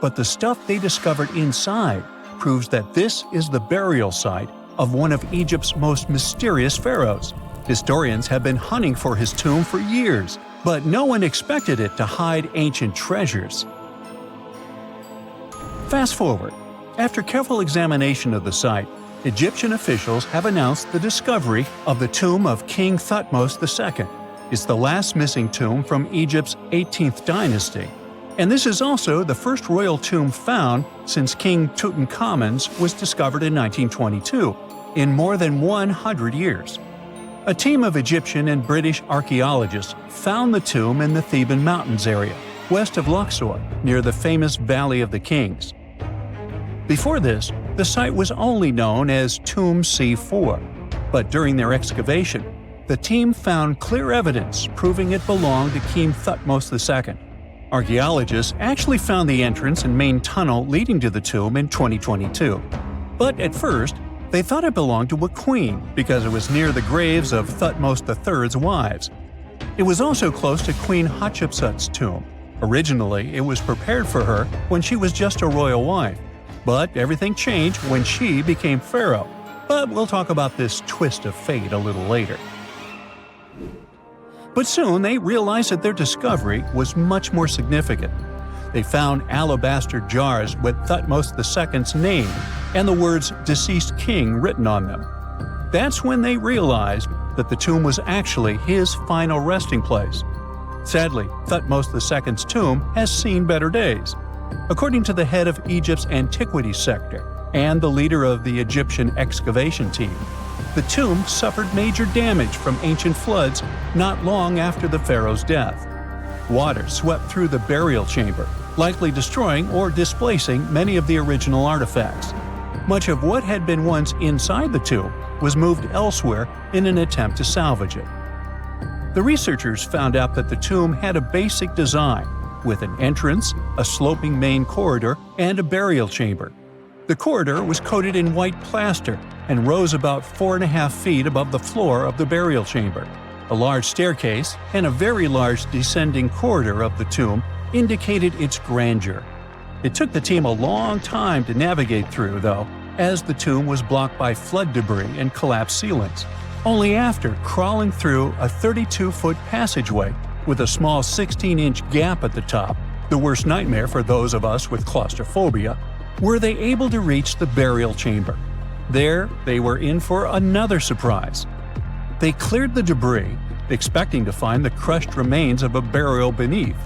But the stuff they discovered inside proves that this is the burial site of one of Egypt's most mysterious pharaohs. Historians have been hunting for his tomb for years, but no one expected it to hide ancient treasures. Fast forward. After careful examination of the site, Egyptian officials have announced the discovery of the tomb of King Thutmose II. It's the last missing tomb from Egypt's 18th dynasty. And this is also the first royal tomb found since King Tutankhamun's was discovered in 1922, in more than 100 years. A team of Egyptian and British archaeologists found the tomb in the Theban Mountains area, west of Luxor, near the famous Valley of the Kings. Before this, the site was only known as Tomb C4, but during their excavation, the team found clear evidence proving it belonged to King Thutmose II. Archaeologists actually found the entrance and main tunnel leading to the tomb in 2022. But at first, They thought it belonged to a queen because it was near the graves of Thutmose III's wives. It was also close to Queen Hatshepsut's tomb. Originally, it was prepared for her when she was just a royal wife, but everything changed when she became pharaoh. But we'll talk about this twist of fate a little later. But soon they realized that their discovery was much more significant. They found alabaster jars with Thutmose II's name and the words "deceased king" written on them. That's when they realized that the tomb was actually his final resting place. Sadly, Thutmose II's tomb has seen better days. According to the head of Egypt's antiquities sector and the leader of the Egyptian excavation team, the tomb suffered major damage from ancient floods not long after the pharaoh's death. Water swept through the burial chamber, likely destroying or displacing many of the original artifacts. Much of what had been once inside the tomb was moved elsewhere in an attempt to salvage it. The researchers found out that the tomb had a basic design, with an entrance, a sloping main corridor, and a burial chamber. The corridor was coated in white plaster and rose about 4.5 feet above the floor of the burial chamber. A large staircase and a very large descending corridor of the tomb indicated its grandeur. It took the team a long time to navigate through, though, as the tomb was blocked by flood debris and collapsed ceilings. Only after crawling through a 32-foot passageway with a small 16-inch gap at the top, the worst nightmare for those of us with claustrophobia, were they able to reach the burial chamber. There, they were in for another surprise. They cleared the debris, expecting to find the crushed remains of a burial beneath.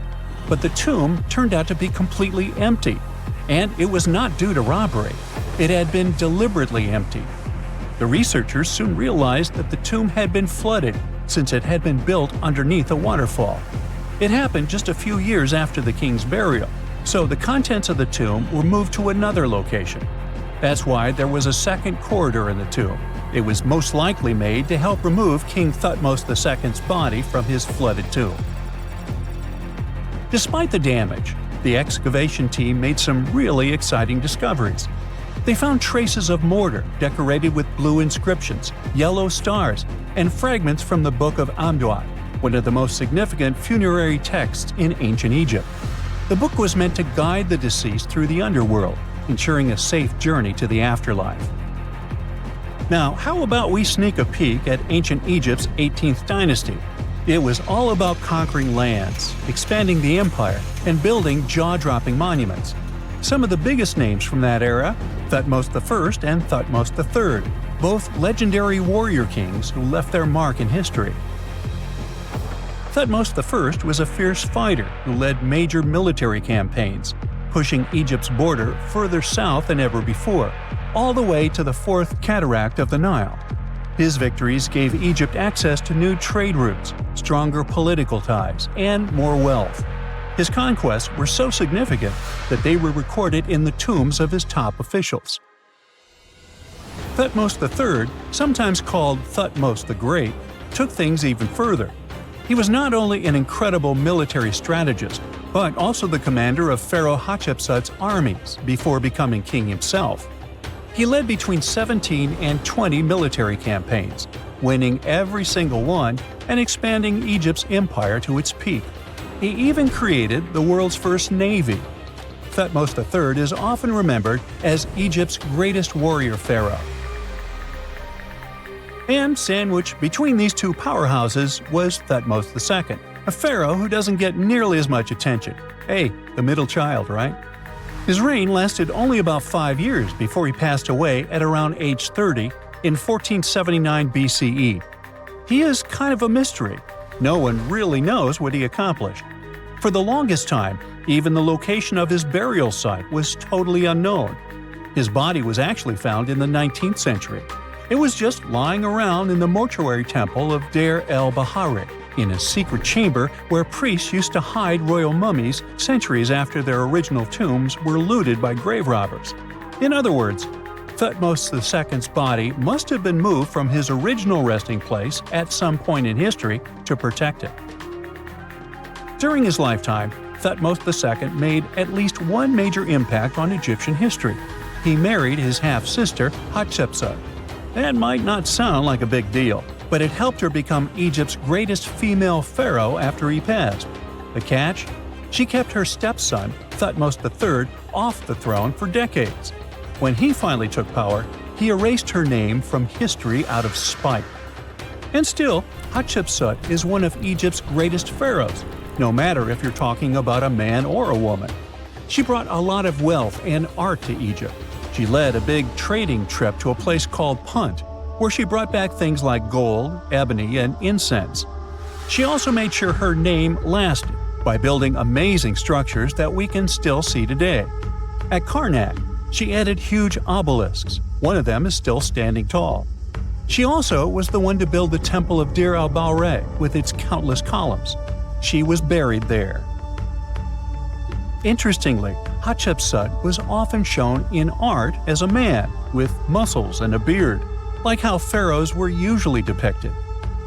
But the tomb turned out to be completely empty, and it was not due to robbery. It had been deliberately emptied. The researchers soon realized that the tomb had been flooded since it had been built underneath a waterfall. It happened just a few years after the king's burial, so the contents of the tomb were moved to another location. That's why there was a second corridor in the tomb. It was most likely made to help remove King Thutmose II's body from his flooded tomb. Despite the damage, the excavation team made some really exciting discoveries. They found traces of mortar decorated with blue inscriptions, yellow stars, and fragments from the Book of Amduat, one of the most significant funerary texts in ancient Egypt. The book was meant to guide the deceased through the underworld, ensuring a safe journey to the afterlife. Now, how about we sneak a peek at ancient Egypt's 18th dynasty? It was all about conquering lands, expanding the empire, and building jaw-dropping monuments. Some of the biggest names from that era, Thutmose I and Thutmose III, both legendary warrior kings who left their mark in history. Thutmose I was a fierce fighter who led major military campaigns, pushing Egypt's border further south than ever before, all the way to the fourth cataract of the Nile. His victories gave Egypt access to new trade routes, stronger political ties, and more wealth. His conquests were so significant that they were recorded in the tombs of his top officials. Thutmose III, sometimes called Thutmose the Great, took things even further. He was not only an incredible military strategist, but also the commander of Pharaoh Hatshepsut's armies before becoming king himself. He led between 17 and 20 military campaigns, winning every single one and expanding Egypt's empire to its peak. He even created the world's first navy. Thutmose III is often remembered as Egypt's greatest warrior pharaoh. And sandwiched between these two powerhouses was Thutmose II, a pharaoh who doesn't get nearly as much attention. Hey, the middle child, right? His reign lasted only about 5 years before he passed away at around age 30 in 1479 BCE. He is kind of a mystery. No one really knows what he accomplished. For the longest time, even the location of his burial site was totally unknown. His body was actually found in the 19th century. It was just lying around in the mortuary temple of Deir el-Bahari, in a secret chamber where priests used to hide royal mummies centuries after their original tombs were looted by grave robbers. In other words, Thutmose II's body must have been moved from his original resting place at some point in history to protect it. During his lifetime, Thutmose II made at least one major impact on Egyptian history. He married his half-sister Hatshepsut, That might not sound like a big deal, but it helped her become Egypt's greatest female pharaoh after he passed. The catch? She kept her stepson, Thutmose III, off the throne for decades. When he finally took power, he erased her name from history out of spite. And still, Hatshepsut is one of Egypt's greatest pharaohs, no matter if you're talking about a man or a woman. She brought a lot of wealth and art to Egypt. She led a big trading trip to a place called Punt, where she brought back things like gold, ebony, and incense. She also made sure her name lasted by building amazing structures that we can still see today. At Karnak, she added huge obelisks. One of them is still standing tall. She also was the one to build the Temple of Dir al-Bahre with its countless columns. She was buried there. Interestingly, Hatshepsut was often shown in art as a man with muscles and a beard, like how pharaohs were usually depicted.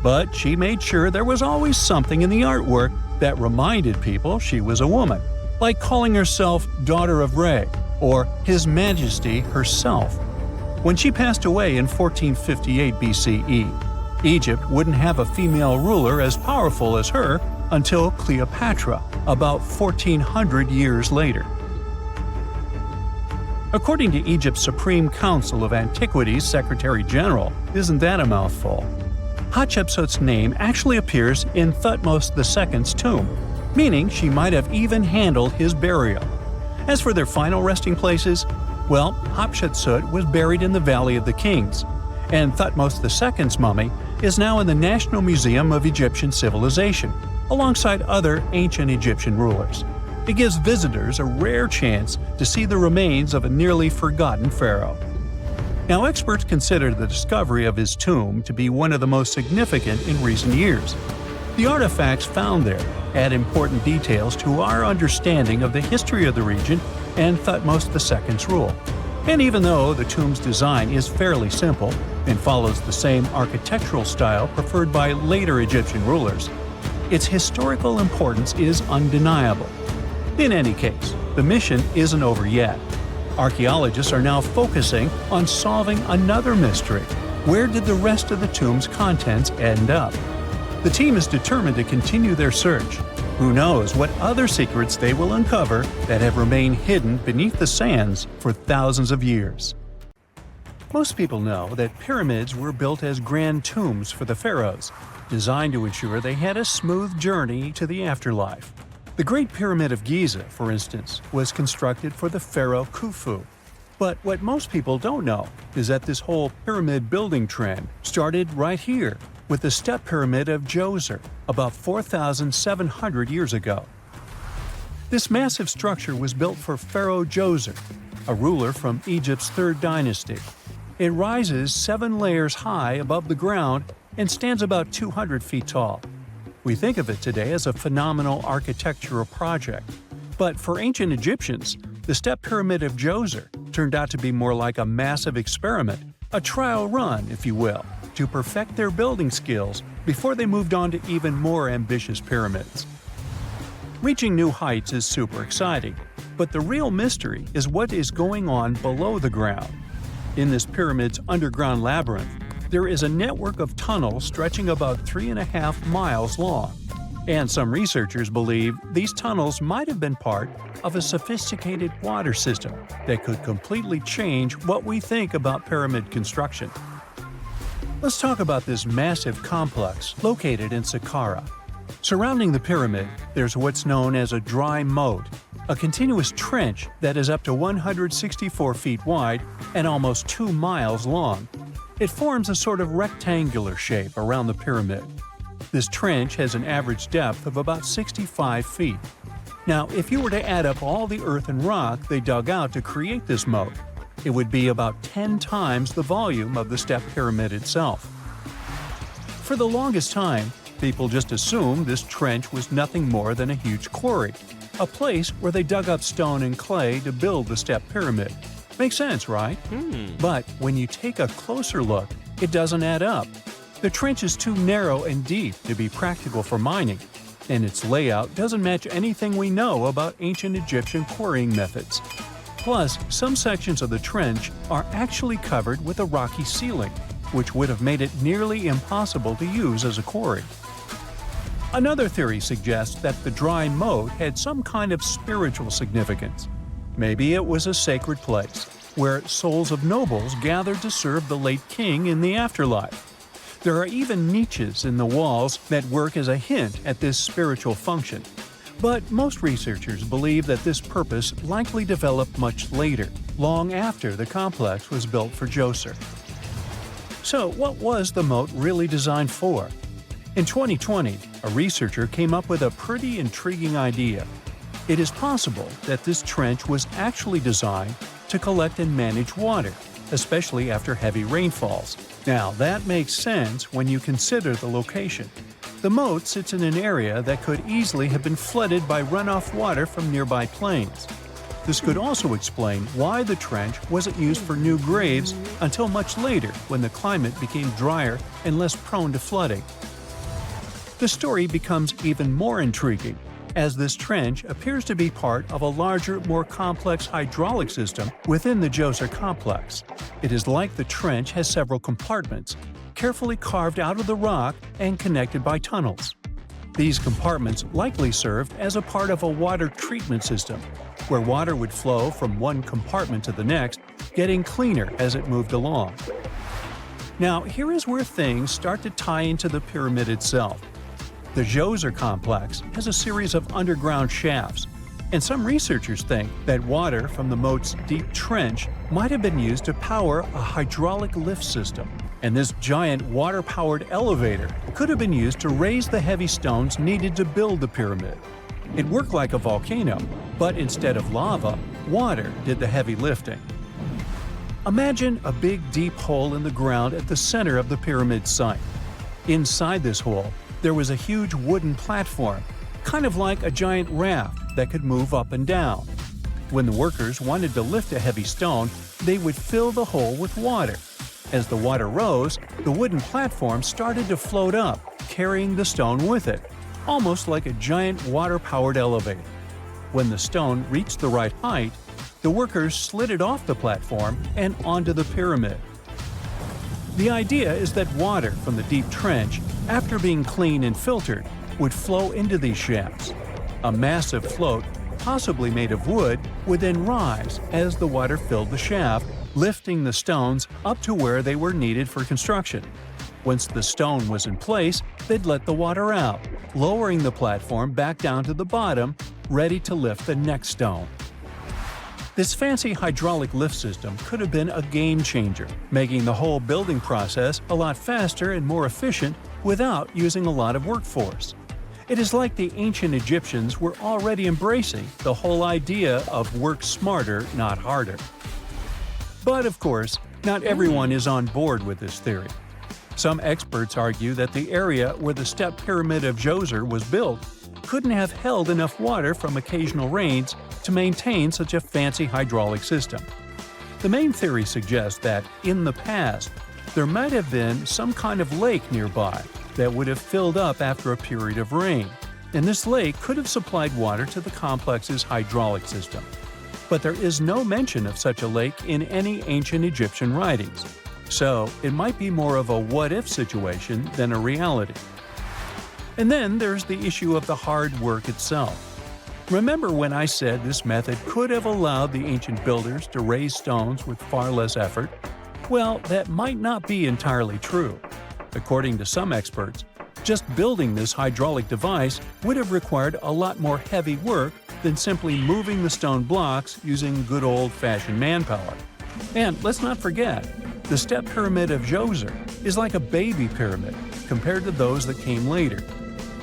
But she made sure there was always something in the artwork that reminded people she was a woman, like calling herself Daughter of Re or His Majesty herself. When she passed away in 1458 BCE, Egypt wouldn't have a female ruler as powerful as her until Cleopatra, about 1400 years later. According to Egypt's Supreme Council of Antiquities Secretary General, isn't that a mouthful? Hatshepsut's name actually appears in Thutmose II's tomb, meaning she might have even handled his burial. As for their final resting places, well, Hatshepsut was buried in the Valley of the Kings, and Thutmose II's mummy is now in the National Museum of Egyptian Civilization, alongside other ancient Egyptian rulers. It gives visitors a rare chance to see the remains of a nearly forgotten pharaoh. Now, experts consider the discovery of his tomb to be one of the most significant in recent years. The artifacts found there add important details to our understanding of the history of the region and Thutmose II's rule. And even though the tomb's design is fairly simple and follows the same architectural style preferred by later Egyptian rulers, its historical importance is undeniable. In any case, the mission isn't over yet. Archaeologists are now focusing on solving another mystery. Where did the rest of the tomb's contents end up? The team is determined to continue their search. Who knows what other secrets they will uncover that have remained hidden beneath the sands for thousands of years. Most people know that pyramids were built as grand tombs for the pharaohs, designed to ensure they had a smooth journey to the afterlife. The Great Pyramid of Giza, for instance, was constructed for the pharaoh Khufu. But what most people don't know is that this whole pyramid building trend started right here with the step pyramid of Djoser about 4,700 years ago. This massive structure was built for Pharaoh Djoser, a ruler from Egypt's 3rd dynasty. It rises 7 layers high above the ground and stands about 200 feet tall. We think of it today as a phenomenal architectural project, but for ancient Egyptians, the step pyramid of Djoser turned out to be more like a massive experiment, a trial run, if you will, to perfect their building skills before they moved on to even more ambitious pyramids. Reaching new heights is super exciting, but the real mystery is what is going on below the ground. In this pyramid's underground labyrinth, there is a network of tunnels stretching about 3.5 miles long, and some researchers believe these tunnels might have been part of a sophisticated water system that could completely change what we think about pyramid construction. Let's talk about this massive complex located in Saqqara. Surrounding the pyramid, there's what's known as a dry moat, a continuous trench that is up to 164 feet wide and almost 2 miles long. It forms a sort of rectangular shape around the pyramid. This trench has an average depth of about 65 feet. Now, if you were to add up all the earth and rock they dug out to create this moat, it would be about 10 times the volume of the step pyramid itself. For the longest time, people just assumed this trench was nothing more than a huge quarry, a place where they dug up stone and clay to build the step pyramid. Makes sense, right? But when you take a closer look, it doesn't add up. The trench is too narrow and deep to be practical for mining, and its layout doesn't match anything we know about ancient Egyptian quarrying methods. Plus, some sections of the trench are actually covered with a rocky ceiling, which would have made it nearly impossible to use as a quarry. Another theory suggests that the dry moat had some kind of spiritual significance. Maybe it was a sacred place, where souls of nobles gathered to serve the late king in the afterlife. There are even niches in the walls that work as a hint at this spiritual function. But most researchers believe that this purpose likely developed much later, long after the complex was built for Djoser. So, what was the moat really designed for? In 2020, a researcher came up with a pretty intriguing idea. It is possible that this trench was actually designed to collect and manage water, especially after heavy rainfalls. Now, that makes sense when you consider the location. The moat sits in an area that could easily have been flooded by runoff water from nearby plains. This could also explain why the trench wasn't used for new graves until much later when the climate became drier and less prone to flooding. The story becomes even more intriguing, as this trench appears to be part of a larger, more complex hydraulic system within the Djoser complex. It is like the trench has several compartments, carefully carved out of the rock and connected by tunnels. These compartments likely served as a part of a water treatment system, where water would flow from one compartment to the next, getting cleaner as it moved along. Now, here is where things start to tie into the pyramid itself. The Djoser complex has a series of underground shafts, and some researchers think that water from the moat's deep trench might have been used to power a hydraulic lift system, and this giant water-powered elevator could have been used to raise the heavy stones needed to build the pyramid. It worked like a volcano, but instead of lava, water did the heavy lifting. Imagine a big deep hole in the ground at the center of the pyramid site. Inside this hole, there was a huge wooden platform, kind of like a giant raft that could move up and down. When the workers wanted to lift a heavy stone, they would fill the hole with water. As the water rose, the wooden platform started to float up, carrying the stone with it, almost like a giant water-powered elevator. When the stone reached the right height, the workers slid it off the platform and onto the pyramid. The idea is that water from the deep trench, after being cleaned and filtered, would flow into these shafts. A massive float, possibly made of wood, would then rise as the water filled the shaft, lifting the stones up to where they were needed for construction. Once the stone was in place, they'd let the water out, lowering the platform back down to the bottom, ready to lift the next stone. This fancy hydraulic lift system could have been a game changer, making the whole building process a lot faster and more efficient without using a lot of workforce. It is like the ancient Egyptians were already embracing the whole idea of work smarter, not harder. But of course, not everyone is on board with this theory. Some experts argue that the area where the step pyramid of Djoser was built couldn't have held enough water from occasional rains to maintain such a fancy hydraulic system. The main theory suggests that, in the past, there might have been some kind of lake nearby that would have filled up after a period of rain, and this lake could have supplied water to the complex's hydraulic system. But there is no mention of such a lake in any ancient Egyptian writings, so it might be more of a what-if situation than a reality. And then there's the issue of the hard work itself. Remember when I said this method could have allowed the ancient builders to raise stones with far less effort? Well, that might not be entirely true. According to some experts, just building this hydraulic device would have required a lot more heavy work than simply moving the stone blocks using good old-fashioned manpower. And let's not forget, the step pyramid of Djoser is like a baby pyramid compared to those that came later.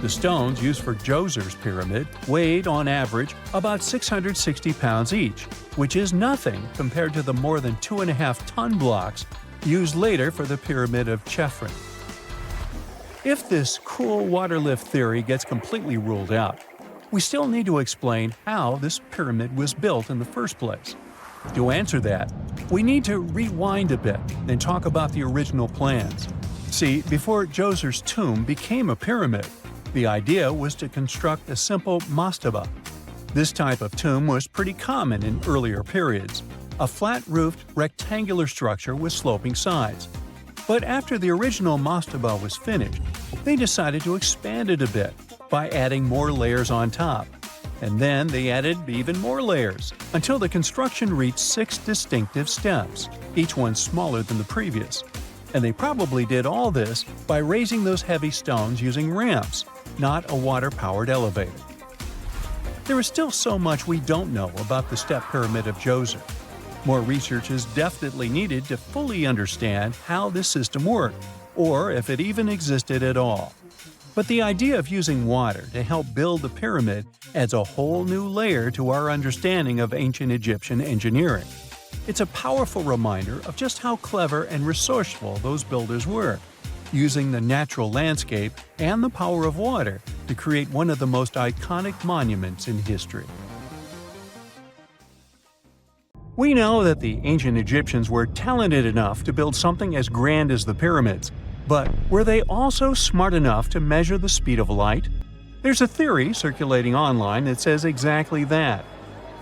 The stones used for Djoser's pyramid weighed, on average, about 660 pounds each, which is nothing compared to the more than 2.5-ton blocks used later for the pyramid of Chephren. If this cool water lift theory gets completely ruled out, we still need to explain how this pyramid was built in the first place. To answer that, we need to rewind a bit and talk about the original plans. See, before Djoser's tomb became a pyramid, the idea was to construct a simple mastaba. This type of tomb was pretty common in earlier periods, a flat-roofed, rectangular structure with sloping sides. But after the original mastaba was finished, they decided to expand it a bit by adding more layers on top. And then they added even more layers, until the construction reached 6 distinctive steps, each one smaller than the previous. And they probably did all this by raising those heavy stones using ramps, not a water-powered elevator. There is still so much we don't know about the Step Pyramid of Djoser. More research is definitely needed to fully understand how this system worked, or if it even existed at all. But the idea of using water to help build the pyramid adds a whole new layer to our understanding of ancient Egyptian engineering. It's a powerful reminder of just how clever and resourceful those builders were, using the natural landscape and the power of water to create one of the most iconic monuments in history. We know that the ancient Egyptians were talented enough to build something as grand as the pyramids, but were they also smart enough to measure the speed of light? There's a theory circulating online that says exactly that.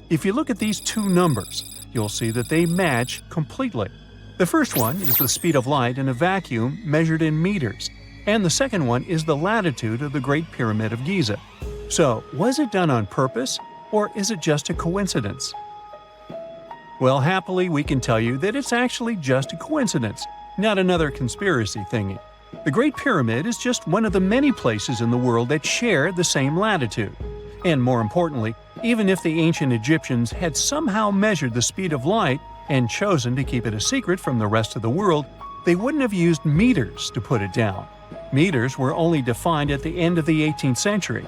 If you look at these two numbers, you'll see that they match completely. The first one is the speed of light in a vacuum measured in meters, and the second one is the latitude of the Great Pyramid of Giza. So, was it done on purpose, or is it just a coincidence? Well, happily, we can tell you that it's actually just a coincidence, not another conspiracy thingy. The Great Pyramid is just one of the many places in the world that share the same latitude. And more importantly, even if the ancient Egyptians had somehow measured the speed of light and chosen to keep it a secret from the rest of the world, they wouldn't have used meters to put it down. Meters were only defined at the end of the 18th century.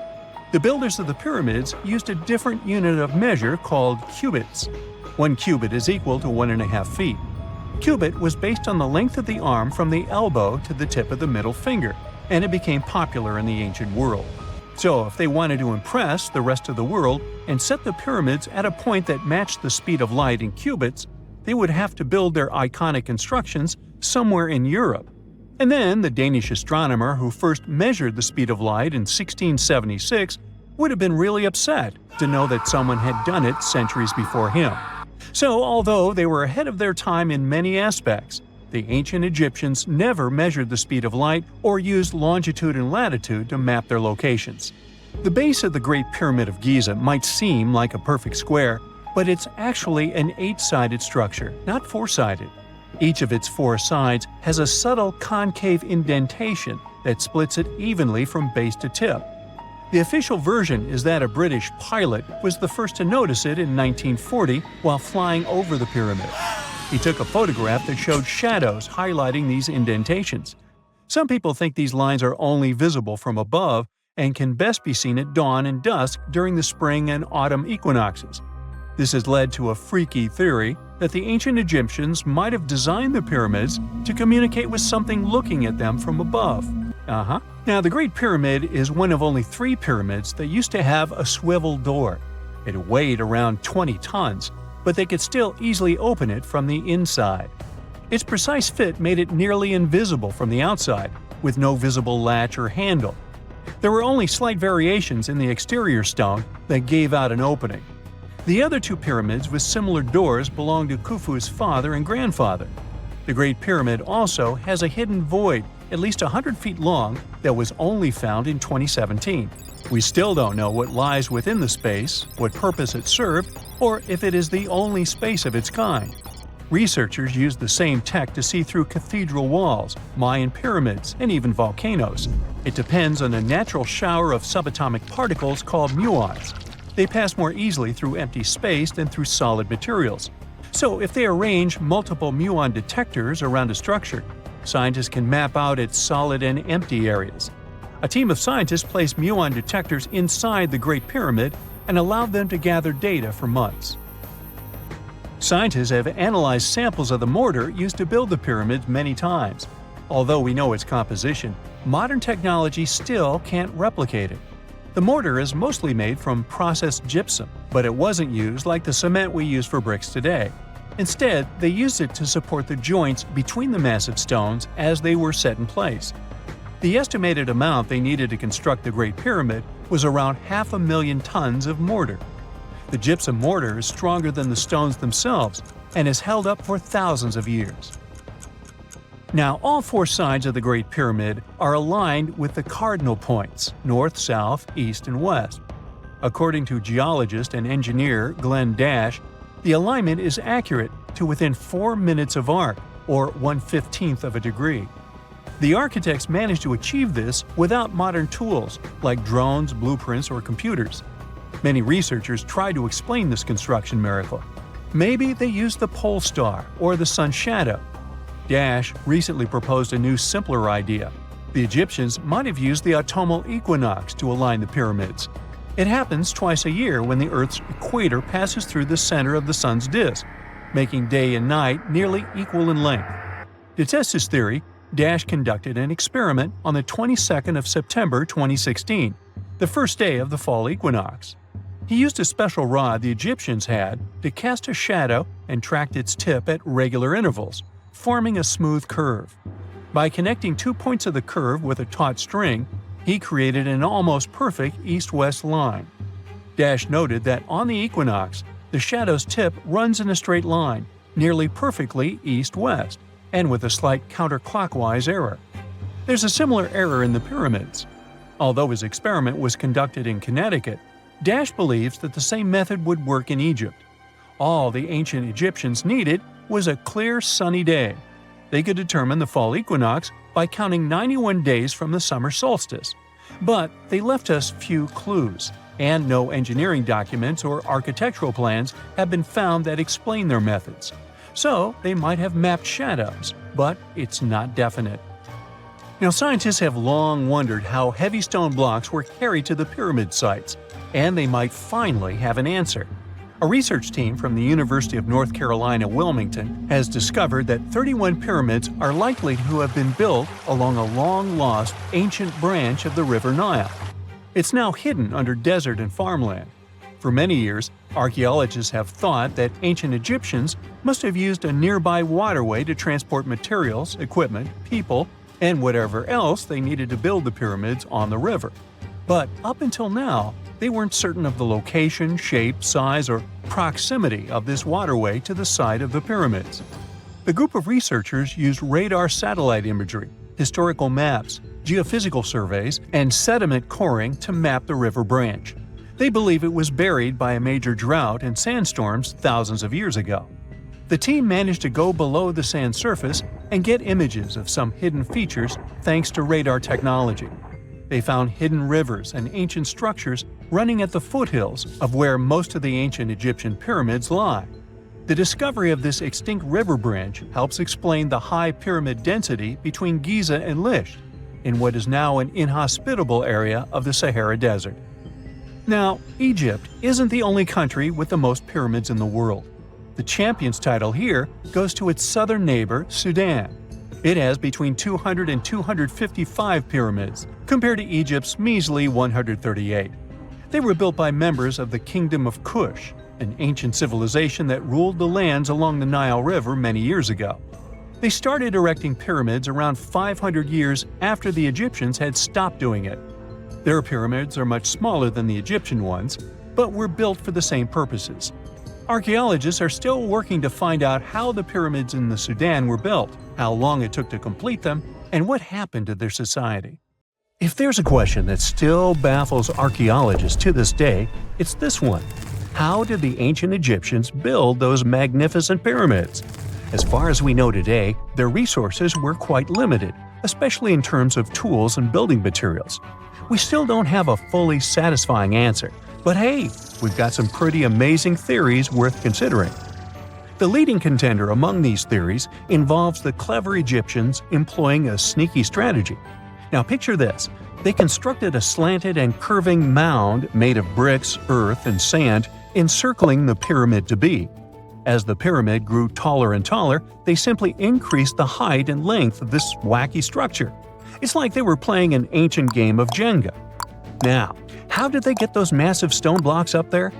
The builders of the pyramids used a different unit of measure called cubits. 1 cubit is equal to 1.5 feet. Cubit was based on the length of the arm from the elbow to the tip of the middle finger, and it became popular in the ancient world. So if they wanted to impress the rest of the world and set the pyramids at a point that matched the speed of light in cubits, they would have to build their iconic constructions somewhere in Europe. And then the Danish astronomer who first measured the speed of light in 1676 would have been really upset to know that someone had done it centuries before him. So, although they were ahead of their time in many aspects, the ancient Egyptians never measured the speed of light or used longitude and latitude to map their locations. The base of the Great Pyramid of Giza might seem like a perfect square, but it's actually an 8-sided structure, not 4-sided. Each of its 4 sides has a subtle concave indentation that splits it evenly from base to tip. The official version is that a British pilot was the first to notice it in 1940 while flying over the pyramid. He took a photograph that showed shadows highlighting these indentations. Some people think these lines are only visible from above and can best be seen at dawn and dusk during the spring and autumn equinoxes. This has led to a freaky theory that the ancient Egyptians might have designed the pyramids to communicate with something looking at them from above. Now, the Great Pyramid is one of only 3 pyramids that used to have a swivel door. It weighed around 20 tons, but they could still easily open it from the inside. Its precise fit made it nearly invisible from the outside, with no visible latch or handle. There were only slight variations in the exterior stone that gave out an opening. The other 2 pyramids with similar doors belonged to Khufu's father and grandfather. The Great Pyramid also has a hidden void at least 100 feet long that was only found in 2017. We still don't know what lies within the space, what purpose it served, or if it is the only space of its kind. Researchers used the same tech to see through cathedral walls, Mayan pyramids, and even volcanoes. It depends on a natural shower of subatomic particles called muons. They pass more easily through empty space than through solid materials. So if they arrange multiple muon detectors around a structure, scientists can map out its solid and empty areas. A team of scientists placed muon detectors inside the Great Pyramid and allowed them to gather data for months. Scientists have analyzed samples of the mortar used to build the pyramids many times. Although we know its composition, modern technology still can't replicate it. The mortar is mostly made from processed gypsum, but it wasn't used like the cement we use for bricks today. Instead, they used it to support the joints between the massive stones as they were set in place. The estimated amount they needed to construct the Great Pyramid was around 500,000 tons of mortar. The gypsum mortar is stronger than the stones themselves and has held up for thousands of years. Now, all four sides of the Great Pyramid are aligned with the cardinal points – north, south, east, and west. According to geologist and engineer Glenn Dash, the alignment is accurate to within 4 minutes of arc, or 1/15th of a degree. The architects managed to achieve this without modern tools like drones, blueprints, or computers. Many researchers try to explain this construction miracle. Maybe they used the pole star or the sun's shadow. Dash recently proposed a new, simpler idea. The Egyptians might have used the autumnal equinox to align the pyramids. It happens twice a year when the Earth's equator passes through the center of the sun's disk, making day and night nearly equal in length. To test his theory, Dash conducted an experiment on the 22nd of September 2016, the first day of the fall equinox. He used a special rod the Egyptians had to cast a shadow and tracked its tip at regular intervals, forming a smooth curve. By connecting 2 points of the curve with a taut string, he created an almost perfect east-west line. Dash noted that on the equinox, the shadow's tip runs in a straight line, nearly perfectly east-west, and with a slight counterclockwise error. There's a similar error in the pyramids. Although his experiment was conducted in Connecticut, Dash believes that the same method would work in Egypt. All the ancient Egyptians needed was a clear, sunny day. They could determine the fall equinox by counting 91 days from the summer solstice. But they left us few clues, and no engineering documents or architectural plans have been found that explain their methods. So they might have mapped shadows, but it's not definite. Now, scientists have long wondered how heavy stone blocks were carried to the pyramid sites, and they might finally have an answer. A research team from the University of North Carolina, Wilmington, has discovered that 31 pyramids are likely to have been built along a long-lost ancient branch of the River Nile. It's now hidden under desert and farmland. For many years, archaeologists have thought that ancient Egyptians must have used a nearby waterway to transport materials, equipment, people, and whatever else they needed to build the pyramids on the river. But up until now, they weren't certain of the location, shape, size, or proximity of this waterway to the site of the pyramids. The group of researchers used radar satellite imagery, historical maps, geophysical surveys, and sediment coring to map the river branch. They believe it was buried by a major drought and sandstorms thousands of years ago. The team managed to go below the sand surface and get images of some hidden features thanks to radar technology. They found hidden rivers and ancient structures running at the foothills of where most of the ancient Egyptian pyramids lie. The discovery of this extinct river branch helps explain the high pyramid density between Giza and Lisht, in what is now an inhospitable area of the Sahara Desert. Now, Egypt isn't the only country with the most pyramids in the world. The champion's title here goes to its southern neighbor, Sudan. It has between 200 and 255 pyramids, compared to Egypt's measly 138. They were built by members of the Kingdom of Kush, an ancient civilization that ruled the lands along the Nile River many years ago. They started erecting pyramids around 500 years after the Egyptians had stopped doing it. Their pyramids are much smaller than the Egyptian ones, but were built for the same purposes. Archaeologists are still working to find out how the pyramids in the Sudan were built, how long it took to complete them, and what happened to their society. If there's a question that still baffles archaeologists to this day, it's this one. How did the ancient Egyptians build those magnificent pyramids? As far as we know today, their resources were quite limited, especially in terms of tools and building materials. We still don't have a fully satisfying answer, but hey, we've got some pretty amazing theories worth considering. The leading contender among these theories involves the clever Egyptians employing a sneaky strategy. Now picture this. They constructed a slanted and curving mound made of bricks, earth, and sand encircling the pyramid to be. As the pyramid grew taller and taller, they simply increased the height and length of this wacky structure. It's like they were playing an ancient game of Jenga. Now, how did they get those massive stone blocks up there?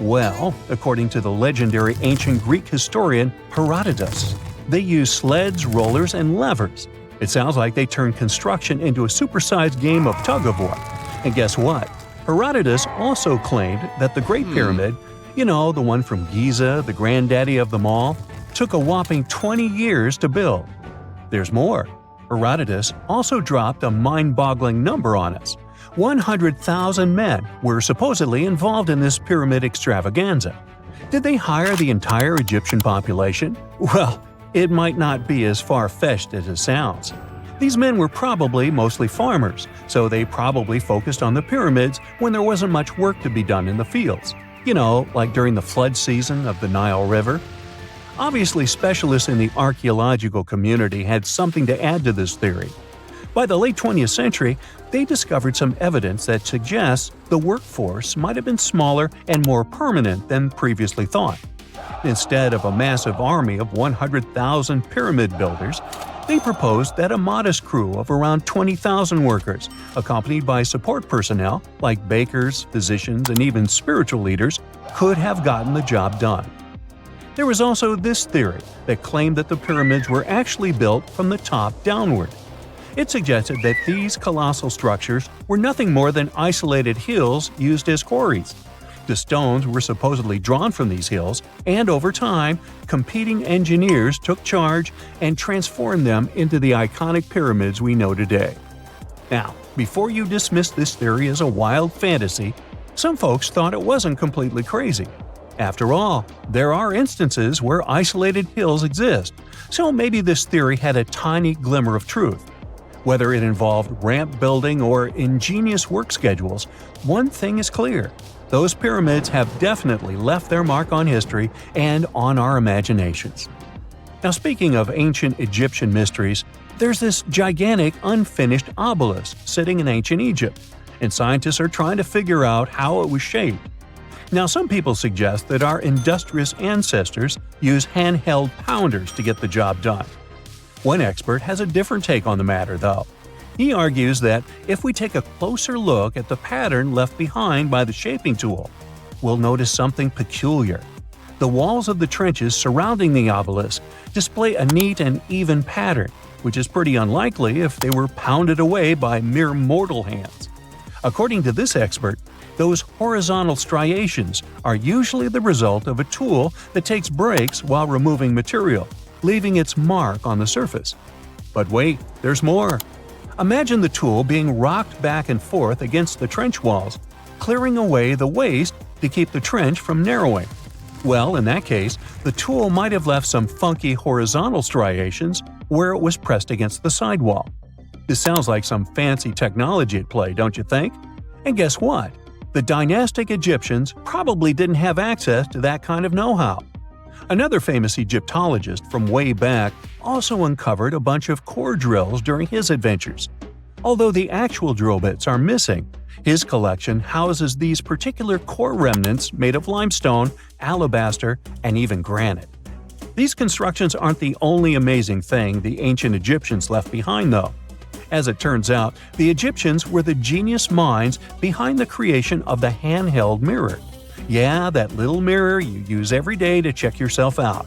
Well, according to the legendary ancient Greek historian Herodotus, they used sleds, rollers, and levers. It sounds like they turned construction into a supersized game of tug-of-war. And guess what? Herodotus also claimed that the Great Pyramid, the one from Giza, the granddaddy of them all, took a whopping 20 years to build. There's more. Herodotus also dropped a mind-boggling number on us. 100,000 men were supposedly involved in this pyramid extravaganza. Did they hire the entire Egyptian population? Well, it might not be as far-fetched as it sounds. These men were probably mostly farmers, so they probably focused on the pyramids when there wasn't much work to be done in the fields. You know, like during the flood season of the Nile River. Obviously, specialists in the archaeological community had something to add to this theory. By the late 20th century, they discovered some evidence that suggests the workforce might have been smaller and more permanent than previously thought. Instead of a massive army of 100,000 pyramid builders, they proposed that a modest crew of around 20,000 workers, accompanied by support personnel like bakers, physicians, and even spiritual leaders, could have gotten the job done. There was also this theory that claimed that the pyramids were actually built from the top downward. It suggested that these colossal structures were nothing more than isolated hills used as quarries. The stones were supposedly drawn from these hills, and over time, competing engineers took charge and transformed them into the iconic pyramids we know today. Now, before you dismiss this theory as a wild fantasy, some folks thought it wasn't completely crazy. After all, there are instances where isolated hills exist, so maybe this theory had a tiny glimmer of truth. Whether it involved ramp building or ingenious work schedules, one thing is clear. Those pyramids have definitely left their mark on history and on our imaginations. Now, speaking of ancient Egyptian mysteries, there's this gigantic unfinished obelisk sitting in ancient Egypt, and scientists are trying to figure out how it was shaped. Now, some people suggest that our industrious ancestors used handheld pounders to get the job done. One expert has a different take on the matter, though. He argues that if we take a closer look at the pattern left behind by the shaping tool, we'll notice something peculiar. The walls of the trenches surrounding the obelisk display a neat and even pattern, which is pretty unlikely if they were pounded away by mere mortal hands. According to this expert, those horizontal striations are usually the result of a tool that takes breaks while removing material, leaving its mark on the surface. But wait, there's more. Imagine the tool being rocked back and forth against the trench walls, clearing away the waste to keep the trench from narrowing. Well, in that case, the tool might have left some funky horizontal striations where it was pressed against the sidewall. This sounds like some fancy technology at play, don't you think? And guess what? The dynastic Egyptians probably didn't have access to that kind of know-how. Another famous Egyptologist from way back also uncovered a bunch of core drills during his adventures. Although the actual drill bits are missing, his collection houses these particular core remnants made of limestone, alabaster, and even granite. These constructions aren't the only amazing thing the ancient Egyptians left behind, though. As it turns out, the Egyptians were the genius minds behind the creation of the handheld mirror. Yeah, that little mirror you use every day to check yourself out.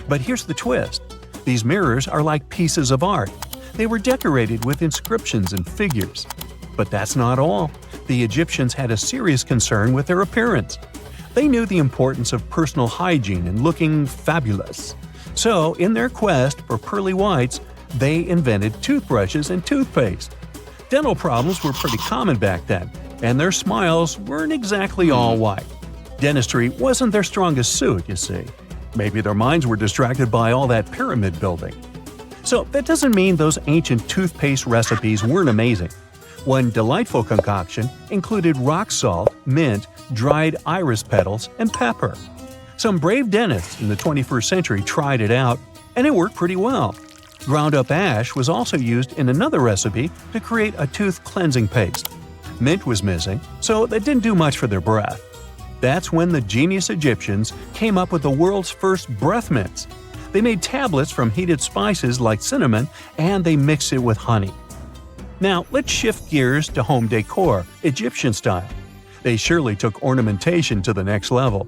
But here's the twist. These mirrors are like pieces of art. They were decorated with inscriptions and figures. But that's not all. The Egyptians had a serious concern with their appearance. They knew the importance of personal hygiene and looking fabulous. So, in their quest for pearly whites, they invented toothbrushes and toothpaste. Dental problems were pretty common back then, and their smiles weren't exactly all white. Dentistry wasn't their strongest suit, you see. Maybe their minds were distracted by all that pyramid building. So that doesn't mean those ancient toothpaste recipes weren't amazing. One delightful concoction included rock salt, mint, dried iris petals, and pepper. Some brave dentists in the 21st century tried it out, and it worked pretty well. Ground-up ash was also used in another recipe to create a tooth cleansing paste. Mint was missing, so that didn't do much for their breath. That's when the genius Egyptians came up with the world's first breath mints. They made tablets from heated spices like cinnamon, and they mixed it with honey. Now, let's shift gears to home decor, Egyptian style. They surely took ornamentation to the next level.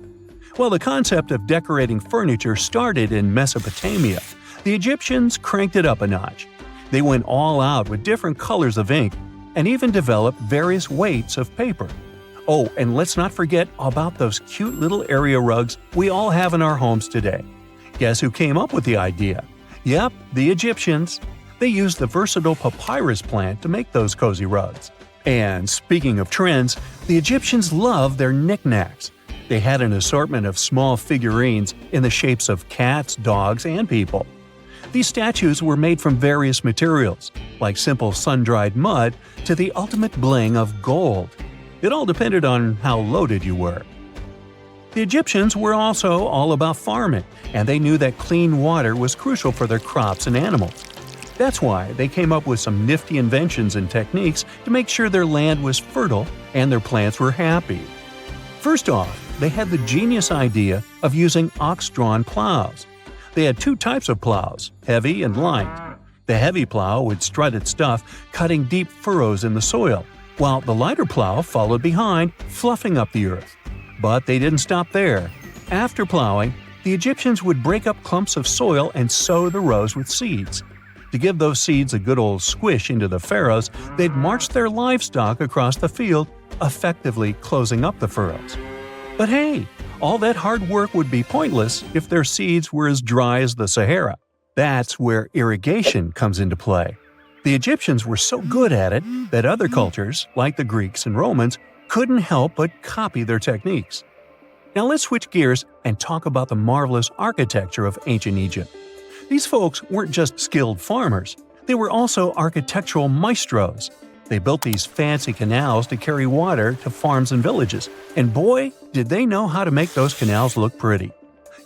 While the concept of decorating furniture started in Mesopotamia, the Egyptians cranked it up a notch. They went all out with different colors of ink and even developed various weights of paper. Oh, and let's not forget about those cute little area rugs we all have in our homes today. Guess who came up with the idea? Yep, the Egyptians. They used the versatile papyrus plant to make those cozy rugs. And speaking of trends, the Egyptians loved their knickknacks. They had an assortment of small figurines in the shapes of cats, dogs, and people. These statues were made from various materials, like simple sun-dried mud to the ultimate bling of gold. It all depended on how loaded you were. The Egyptians were also all about farming, and they knew that clean water was crucial for their crops and animals. That's why they came up with some nifty inventions and techniques to make sure their land was fertile and their plants were happy. First off, they had the genius idea of using ox-drawn plows. They had two types of plows, heavy and light. The heavy plow would strut its stuff, cutting deep furrows in the soil, while the lighter plow followed behind, fluffing up the earth. But they didn't stop there. After plowing, the Egyptians would break up clumps of soil and sow the rows with seeds. To give those seeds a good old squish into the furrows, they'd march their livestock across the field, effectively closing up the furrows. But hey, all that hard work would be pointless if their seeds were as dry as the Sahara. That's where irrigation comes into play. The Egyptians were so good at it that other cultures, like the Greeks and Romans, couldn't help but copy their techniques. Now let's switch gears and talk about the marvelous architecture of ancient Egypt. These folks weren't just skilled farmers, they were also architectural maestros. They built these fancy canals to carry water to farms and villages, and boy, did they know how to make those canals look pretty.